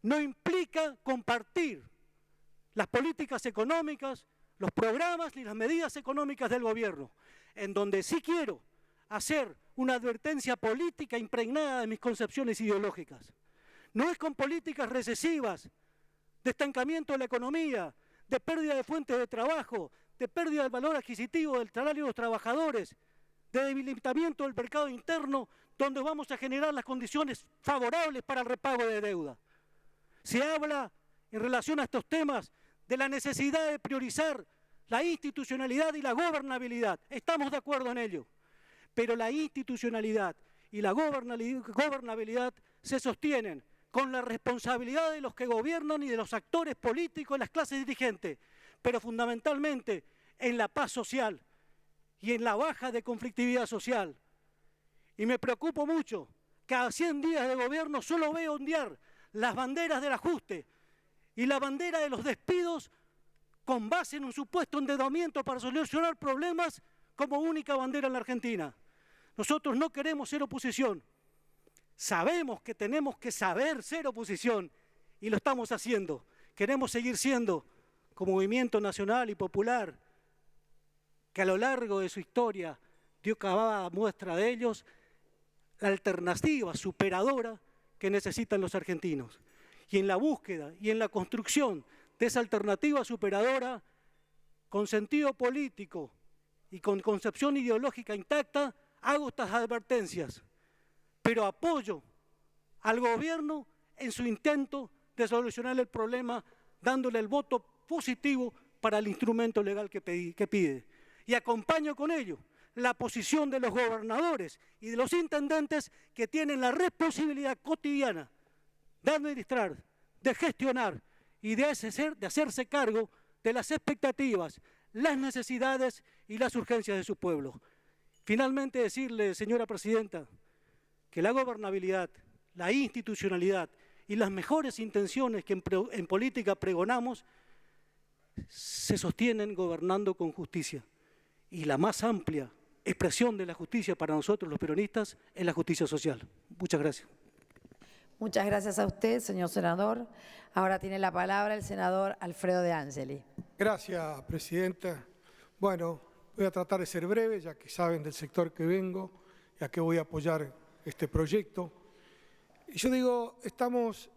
no implica compartir las políticas económicas, los programas ni las medidas económicas del gobierno, en donde sí quiero hacer una advertencia política impregnada de mis concepciones ideológicas. No es con políticas recesivas, de estancamiento de la economía, de pérdida de fuentes de trabajo, de pérdida del valor adquisitivo del salario de los trabajadores, de debilitamiento del mercado interno, donde vamos a generar las condiciones favorables para el repago de deuda. Se habla, en relación a estos temas, de la necesidad de priorizar la institucionalidad y la gobernabilidad. Estamos de acuerdo en ello. Pero la institucionalidad y la gobernabilidad se sostienen con la responsabilidad de los que gobiernan y de los actores políticos y las clases dirigentes, pero fundamentalmente en la paz social y en la baja de conflictividad social. Y me preocupo mucho que a 100 días de gobierno solo veo ondear las banderas del ajuste y la bandera de los despidos con base en un supuesto endeudamiento para solucionar problemas como única bandera en la Argentina. Nosotros no queremos ser oposición. Sabemos que tenemos que saber ser oposición y lo estamos haciendo. Queremos seguir siendo, como movimiento nacional y popular, que a lo largo de su historia dio cada muestra de ellos, la alternativa superadora que necesitan los argentinos. Y en la búsqueda y en la construcción de esa alternativa superadora, con sentido político y con concepción ideológica intacta, hago estas advertencias, pero apoyo al gobierno en su intento de solucionar el problema, dándole el voto positivo para el instrumento legal que pide. Y acompaño con ello la posición de los gobernadores y de los intendentes que tienen la responsabilidad cotidiana de administrar, de gestionar y de hacerse cargo de las expectativas, las necesidades y las urgencias de su pueblo. Finalmente decirle, señora Presidenta, que la gobernabilidad, la institucionalidad y las mejores intenciones que en política pregonamos se sostienen gobernando con justicia. Y la más amplia expresión de la justicia para nosotros los peronistas es la justicia social. Muchas gracias. Muchas gracias a usted, señor senador. Ahora tiene la palabra el senador Alfredo De Angeli. Gracias, Presidenta. Bueno, voy a tratar de ser breve, ya que saben del sector que vengo, ya que voy a apoyar este proyecto. Y yo digo, estamos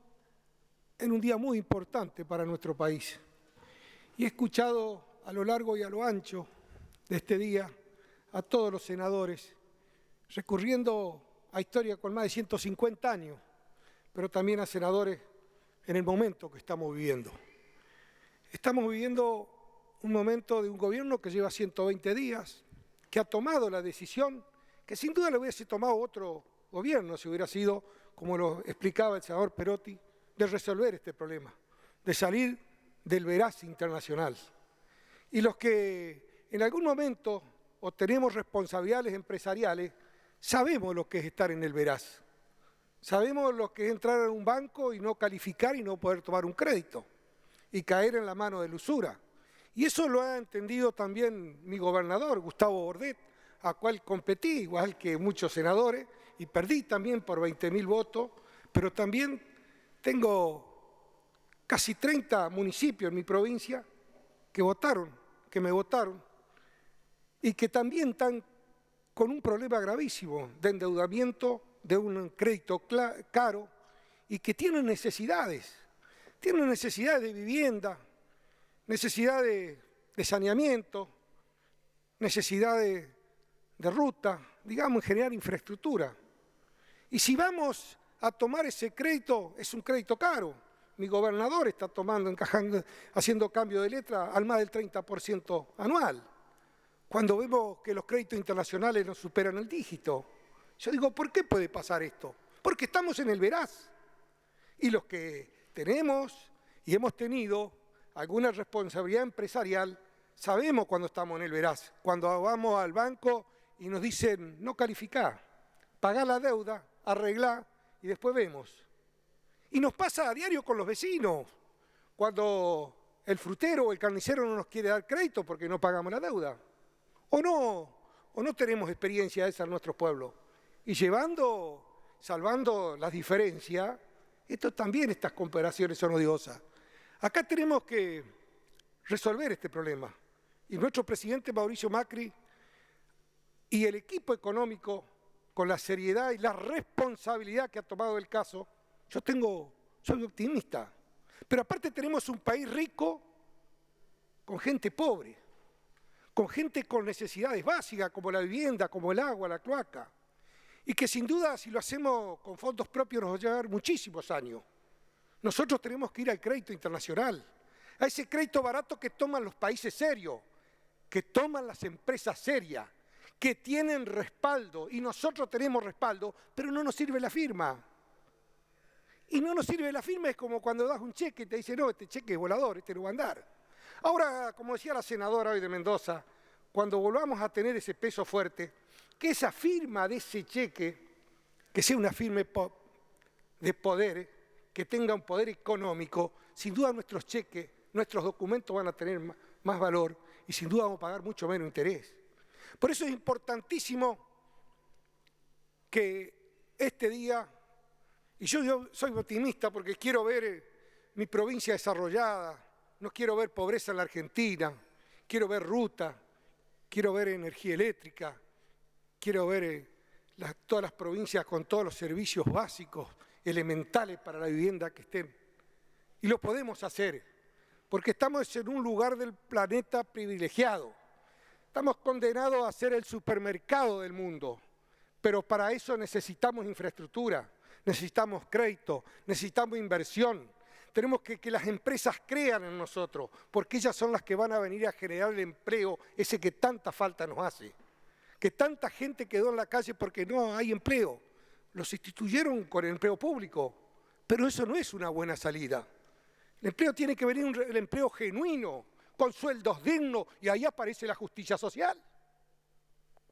en un día muy importante para nuestro país. Y he escuchado a lo largo y a lo ancho de este día a todos los senadores, recurriendo a historia con más de 150 años, pero también a senadores en el momento que estamos viviendo. Estamos viviendo un momento de un gobierno que lleva 120 días, que ha tomado la decisión, que sin duda lo hubiese tomado otro gobierno, si hubiera sido, como lo explicaba el senador Perotti, de resolver este problema, de salir del veraz internacional. Y los que en algún momento o tenemos responsabilidades empresariales, sabemos lo que es estar en el veraz. Sabemos lo que es entrar en un banco y no calificar y no poder tomar un crédito y caer en la mano de la usura. Y eso lo ha entendido también mi gobernador, Gustavo Bordet, a cual competí, igual que muchos senadores, y perdí también por 20.000 votos, pero también tengo casi 30 municipios en mi provincia que me votaron, y que también están con un problema gravísimo de endeudamiento, de un crédito caro, y que tienen necesidades de vivienda, necesidad de saneamiento, necesidad de ruta, digamos, en generar infraestructura. Y si vamos a tomar ese crédito, es un crédito caro. Mi gobernador está tomando, encajando, haciendo cambio de letra al más del 30% anual. Cuando vemos que los créditos internacionales nos superan el dígito. Yo digo, ¿por qué puede pasar esto? Porque estamos en el veraz. Y los que tenemos y hemos tenido alguna responsabilidad empresarial, sabemos cuando estamos en el veraz. Cuando vamos al banco y nos dicen, no calificá, pagá la deuda, arreglá y después vemos. Y nos pasa a diario con los vecinos, cuando el frutero o el carnicero no nos quiere dar crédito porque no pagamos la deuda. O no tenemos experiencia esa en nuestros pueblos. Y salvando las diferencias, estas comparaciones son odiosas. Acá tenemos que resolver este problema. Y nuestro presidente Mauricio Macri y el equipo económico, con la seriedad y la responsabilidad que ha tomado el caso, soy optimista. Pero aparte tenemos un país rico con gente pobre, con gente con necesidades básicas como la vivienda, como el agua, la cloaca. Y que sin duda, si lo hacemos con fondos propios, nos va a llevar muchísimos años. Nosotros tenemos que ir al crédito internacional, a ese crédito barato que toman los países serios, que toman las empresas serias, que tienen respaldo, y nosotros tenemos respaldo, pero no nos sirve la firma. Y no nos sirve la firma, es como cuando das un cheque y te dicen, no, este cheque es volador, este no va a andar. Ahora, como decía la senadora hoy de Mendoza, cuando volvamos a tener ese peso fuerte, que esa firma de ese cheque, que sea una firma de poder, que tenga un poder económico, sin duda nuestros cheques, nuestros documentos van a tener más valor y sin duda vamos a pagar mucho menos interés. Por eso es importantísimo que este día, y yo soy optimista porque quiero ver mi provincia desarrollada, no quiero ver pobreza en la Argentina, quiero ver ruta, quiero ver energía eléctrica, quiero ver todas las provincias con todos los servicios básicos, elementales para la vivienda que estén. Y lo podemos hacer, porque estamos en un lugar del planeta privilegiado. Estamos condenados a ser el supermercado del mundo, pero para eso necesitamos infraestructura, necesitamos crédito, necesitamos inversión. Tenemos que las empresas crean en nosotros, porque ellas son las que van a venir a generar el empleo, ese que tanta falta nos hace. Que tanta gente quedó en la calle porque no hay empleo. Los sustituyeron con el empleo público, pero eso no es una buena salida. El empleo tiene que venir el empleo genuino, con sueldos dignos, y ahí aparece la justicia social.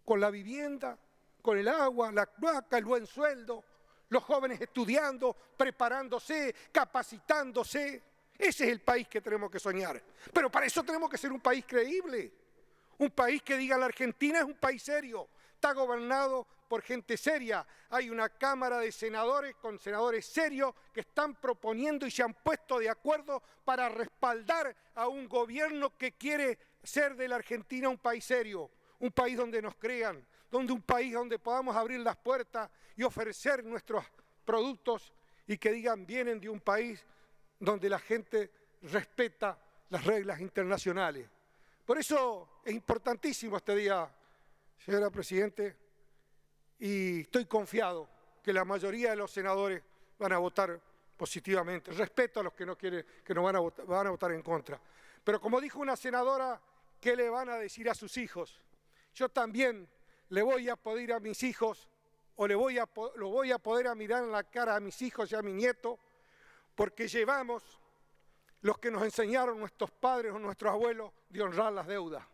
Con la vivienda, con el agua, la cloaca, el buen sueldo, los jóvenes estudiando, preparándose, capacitándose. Ese es el país que tenemos que soñar. Pero para eso tenemos que ser un país creíble. Un país que diga la Argentina es un país serio, está gobernado por gente seria. Hay una Cámara de Senadores con senadores serios que están proponiendo y se han puesto de acuerdo para respaldar a un gobierno que quiere ser de la Argentina un país serio, un país donde nos crean, un país donde podamos abrir las puertas y ofrecer nuestros productos y que digan vienen de un país donde la gente respeta las reglas internacionales. Por eso es importantísimo este día, señora Presidente, y estoy confiado que la mayoría de los senadores van a votar positivamente. Respeto a los que no quieren, que no van a votar en contra. Pero como dijo una senadora, ¿qué le van a decir a sus hijos? Yo también le voy a pedir a mis hijos, o lo voy a poder mirar en la cara a mis hijos y a mi nieto, porque llevamos los que nos enseñaron nuestros padres o nuestros abuelos de honrar las deudas.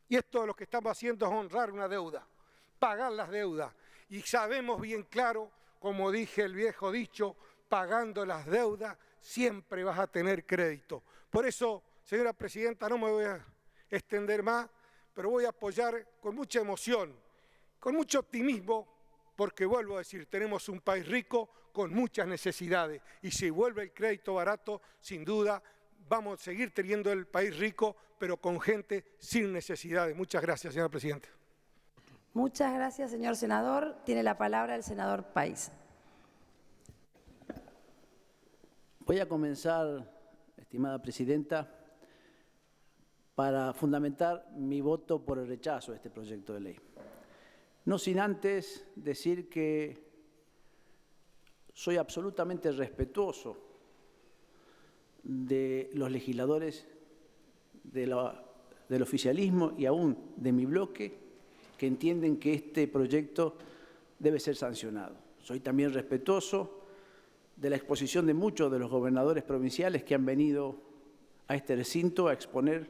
Y esto lo que estamos haciendo es honrar una deuda, pagar las deudas. Y sabemos bien claro, como dije el viejo dicho, pagando las deudas siempre vas a tener crédito. Por eso, señora Presidenta, no me voy a extender más, pero voy a apoyar con mucha emoción, con mucho optimismo porque vuelvo a decir, tenemos un país rico con muchas necesidades y si vuelve el crédito barato, sin duda vamos a seguir teniendo el país rico, pero con gente sin necesidades. Muchas gracias, señora presidenta. Muchas gracias, señor senador. Tiene la palabra el senador País. Voy a comenzar, estimada presidenta, para fundamentar mi voto por el rechazo a este proyecto de ley. No sin antes decir que soy absolutamente respetuoso de los legisladores del oficialismo y aún de mi bloque que entienden que este proyecto debe ser sancionado. Soy también respetuoso de la exposición de muchos de los gobernadores provinciales que han venido a este recinto a exponer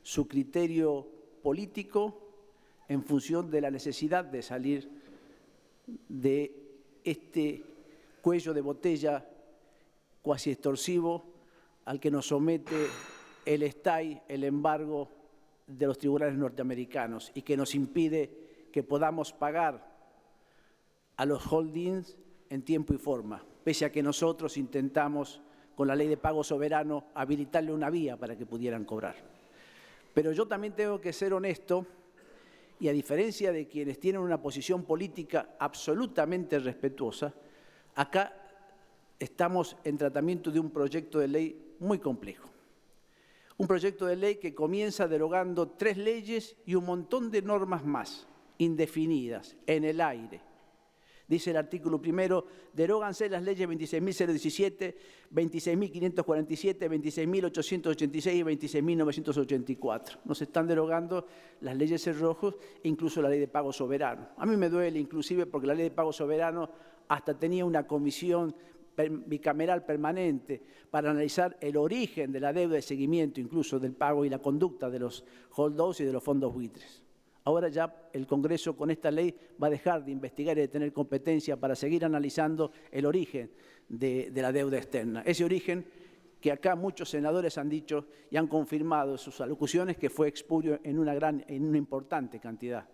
su criterio político en función de la necesidad de salir de este cuello de botella cuasi extorsivo al que nos somete el STAI, el embargo de los tribunales norteamericanos, y que nos impide que podamos pagar a los holdings en tiempo y forma, pese a que nosotros intentamos, con la ley de pago soberano, habilitarle una vía para que pudieran cobrar. Pero yo también tengo que ser honesto, y a diferencia de quienes tienen una posición política absolutamente respetuosa, acá estamos en tratamiento de un proyecto de ley muy complejo. Un proyecto de ley que comienza derogando 3 leyes y un montón de normas más, indefinidas, en el aire. Dice el artículo primero, deróganse las leyes 26.017, 26.547, 26.886 y 26.984. Nos están derogando las leyes cerrojos e incluso la ley de pago soberano. A mí me duele inclusive porque la ley de pago soberano hasta tenía una comisión bicameral permanente para analizar el origen de la deuda de seguimiento, incluso del pago y la conducta de los holdouts y de los fondos buitres. Ahora ya el Congreso con esta ley va a dejar de investigar y de tener competencia para seguir analizando el origen de la deuda externa. Ese origen que acá muchos senadores han dicho y han confirmado en sus alocuciones que fue expurio en una importante cantidad.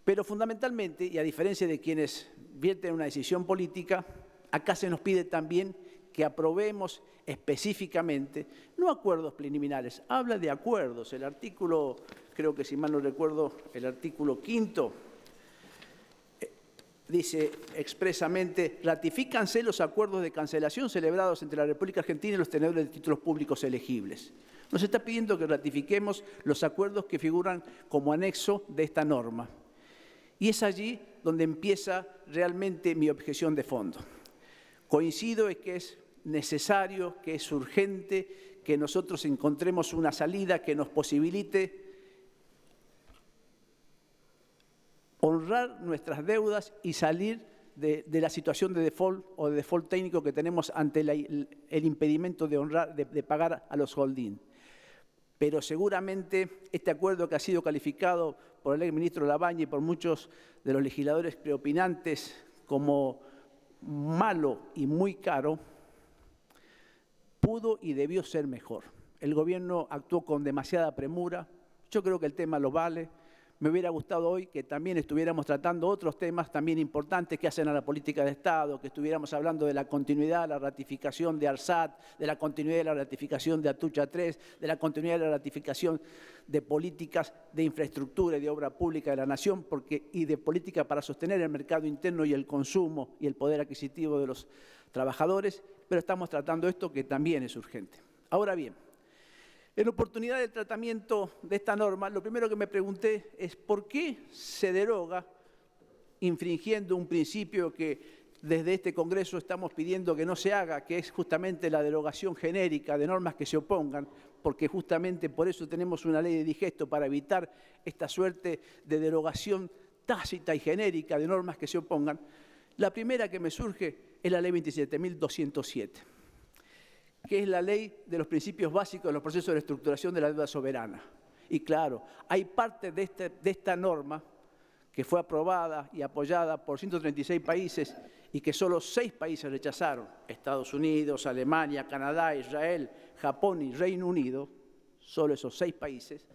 Pero fundamentalmente, y a diferencia de quienes vierten una decisión política, acá se nos pide también que aprobemos específicamente, no acuerdos preliminares, habla de acuerdos. El artículo, creo que si mal no recuerdo, el artículo 5 dice expresamente, ratifícanse los acuerdos de cancelación celebrados entre la República Argentina y los tenedores de títulos públicos elegibles. Nos está pidiendo que ratifiquemos los acuerdos que figuran como anexo de esta norma. Y es allí donde empieza realmente mi objeción de fondo. Coincido en que es necesario, que es urgente, que nosotros encontremos una salida que nos posibilite honrar nuestras deudas y salir de la situación de default o de default técnico que tenemos ante el impedimento de pagar a los holding. Pero seguramente este acuerdo que ha sido calificado por el exministro Labaña y por muchos de los legisladores preopinantes como malo y muy caro, pudo y debió ser mejor. El gobierno actuó con demasiada premura. Yo creo que el tema lo vale. Me hubiera gustado hoy que también estuviéramos tratando otros temas también importantes que hacen a la política de Estado, que estuviéramos hablando de la continuidad de la ratificación de ARSAT, de la continuidad de la ratificación de Atucha 3, de la continuidad de la ratificación de políticas de infraestructura y de obra pública de la nación, y de política para sostener el mercado interno y el consumo y el poder adquisitivo de los trabajadores, pero estamos tratando esto que también es urgente. Ahora bien, en oportunidad del tratamiento de esta norma, lo primero que me pregunté es por qué se deroga, infringiendo un principio que desde este Congreso estamos pidiendo que no se haga, que es justamente la derogación genérica de normas que se opongan, porque justamente por eso tenemos una ley de digesto para evitar esta suerte de derogación tácita y genérica de normas que se opongan. La primera que me surge es la ley 27.207. Que es la ley de los principios básicos de los procesos de estructuración de la deuda soberana. Y claro, hay parte de esta norma que fue aprobada y apoyada por 136 países y que solo 6 países rechazaron, Estados Unidos, Alemania, Canadá, Israel, Japón y Reino Unido, solo esos 6 países.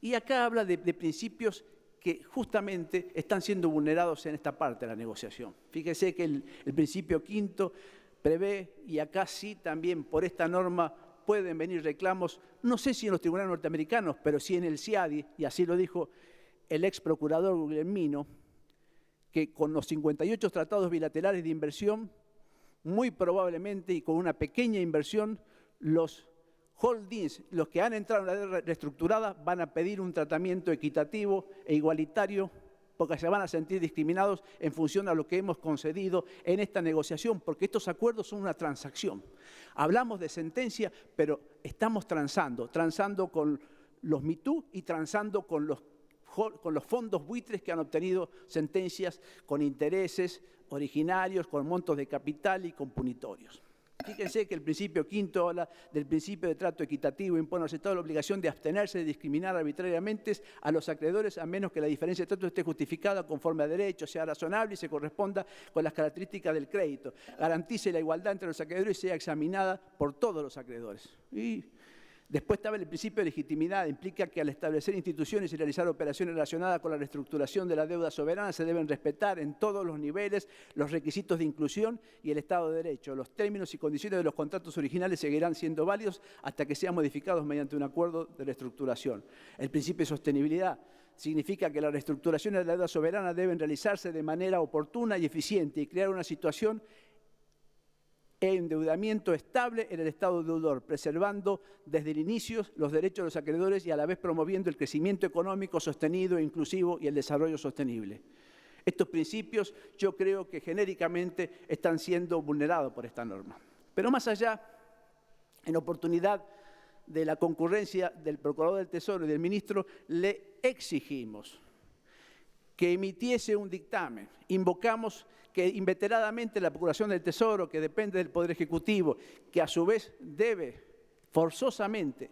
Y acá habla de principios que justamente están siendo vulnerados en esta parte de la negociación. Fíjese que el principio quinto prevé, y acá sí también por esta norma pueden venir reclamos, no sé si en los tribunales norteamericanos, pero sí en el CIADI, y así lo dijo el ex procurador Guglielmino, que con los 58 tratados bilaterales de inversión, muy probablemente y con una pequeña inversión, los holdings, los que han entrado en la deuda reestructurada, van a pedir un tratamiento equitativo e igualitario porque se van a sentir discriminados en función a lo que hemos concedido en esta negociación, porque estos acuerdos son una transacción. Hablamos de sentencia, pero estamos transando con los Me Too y transando con los fondos buitres que han obtenido sentencias con intereses originarios, con montos de capital y con punitorios. Fíjense que el principio quinto habla del principio de trato equitativo, impone al Estado la obligación de abstenerse de discriminar arbitrariamente a los acreedores a menos que la diferencia de trato esté justificada conforme a derecho, sea razonable y se corresponda con las características del crédito. Garantice la igualdad entre los acreedores y sea examinada por todos los acreedores. Y después estaba el principio de legitimidad, implica que al establecer instituciones y realizar operaciones relacionadas con la reestructuración de la deuda soberana se deben respetar en todos los niveles los requisitos de inclusión y el Estado de Derecho. Los términos y condiciones de los contratos originales seguirán siendo válidos hasta que sean modificados mediante un acuerdo de reestructuración. El principio de sostenibilidad significa que las reestructuraciones de la deuda soberana deben realizarse de manera oportuna y eficiente y crear una situación endeudamiento estable en el Estado deudor, preservando desde el inicio los derechos de los acreedores y a la vez promoviendo el crecimiento económico sostenido, inclusivo y el desarrollo sostenible. Estos principios yo creo que genéricamente están siendo vulnerados por esta norma. Pero más allá, en oportunidad de la concurrencia del Procurador del Tesoro y del Ministro, le exigimos que emitiese un dictamen. Invocamos que inveteradamente la Procuración del Tesoro, que depende del Poder Ejecutivo, que a su vez debe forzosamente,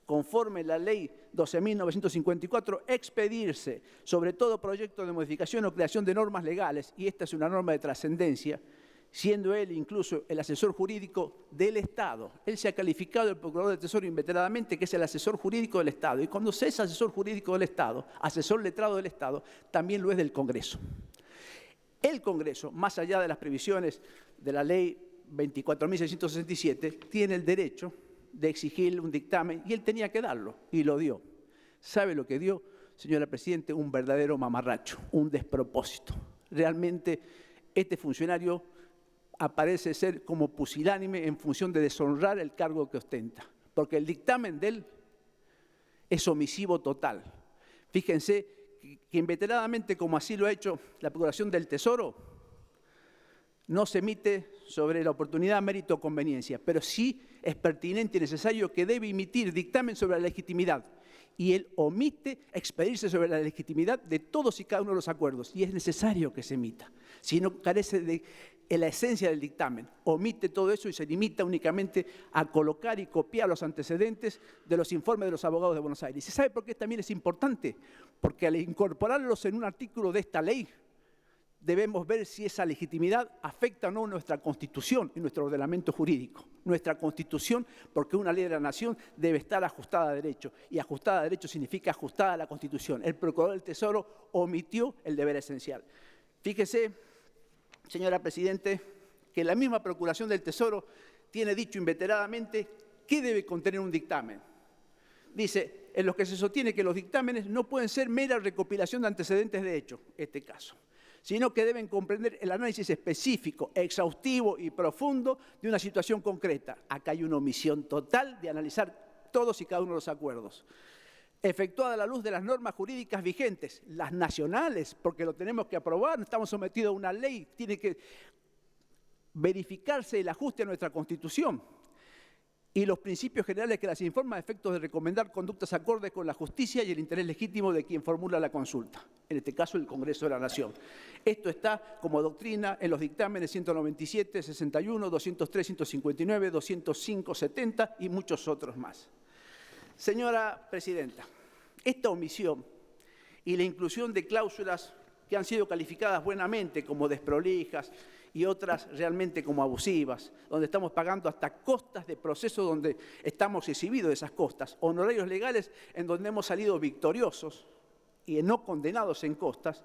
conforme la Ley 12.954, expedirse sobre todo proyecto de modificación o creación de normas legales, y esta es una norma de trascendencia, siendo él incluso el asesor jurídico del Estado. Él se ha calificado, el Procurador del Tesoro, inveteradamente, que es el asesor jurídico del Estado. Y cuando se es asesor jurídico del Estado, asesor letrado del Estado, también lo es del Congreso. El Congreso, más allá de las previsiones de la Ley 24.667, tiene el derecho de exigir un dictamen, y él tenía que darlo, y lo dio. ¿Sabe lo que dio, señora Presidenta? Un verdadero mamarracho, un despropósito. Realmente, este funcionario aparece ser como pusilánime en función de deshonrar el cargo que ostenta, porque el dictamen de él es omisivo total. Fíjense que inveteradamente, como así lo ha hecho la Procuración del Tesoro, no se emite sobre la oportunidad, mérito o conveniencia, pero sí es pertinente y necesario que debe emitir dictamen sobre la legitimidad. Y él omite expedirse sobre la legitimidad de todos y cada uno de los acuerdos, y es necesario que se emita. Si no, carece de la esencia del dictamen, omite todo eso y se limita únicamente a colocar y copiar los antecedentes de los informes de los abogados de Buenos Aires. ¿Y sabe por qué también es importante? Porque al incorporarlos en un artículo de esta ley, debemos ver si esa legitimidad afecta o no nuestra Constitución y nuestro ordenamiento jurídico. Nuestra Constitución, porque una ley de la Nación debe estar ajustada a derecho, y ajustada a derecho significa ajustada a la Constitución. El Procurador del Tesoro omitió el deber esencial. Fíjese, señora Presidente, que la misma Procuración del Tesoro tiene dicho inveteradamente qué debe contener un dictamen. Dice, en los que se sostiene que los dictámenes no pueden ser mera recopilación de antecedentes de hecho, este caso, sino que deben comprender el análisis específico, exhaustivo y profundo de una situación concreta. Acá hay una omisión total de analizar todos y cada uno de los acuerdos, efectuada a la luz de las normas jurídicas vigentes, las nacionales, porque lo tenemos que aprobar, no estamos sometidos a una ley, tiene que verificarse el ajuste a nuestra Constitución, y los principios generales que las informan a efectos de recomendar conductas acordes con la justicia y el interés legítimo de quien formula la consulta, en este caso el Congreso de la Nación. Esto está como doctrina en los dictámenes 197, 61, 203, 159, 205, 70 y muchos otros más. Señora Presidenta, esta omisión y la inclusión de cláusulas que han sido calificadas buenamente como desprolijas y otras realmente como abusivas, donde estamos pagando hasta costas de proceso donde estamos exhibidos de esas costas, honorarios legales en donde hemos salido victoriosos y no condenados en costas,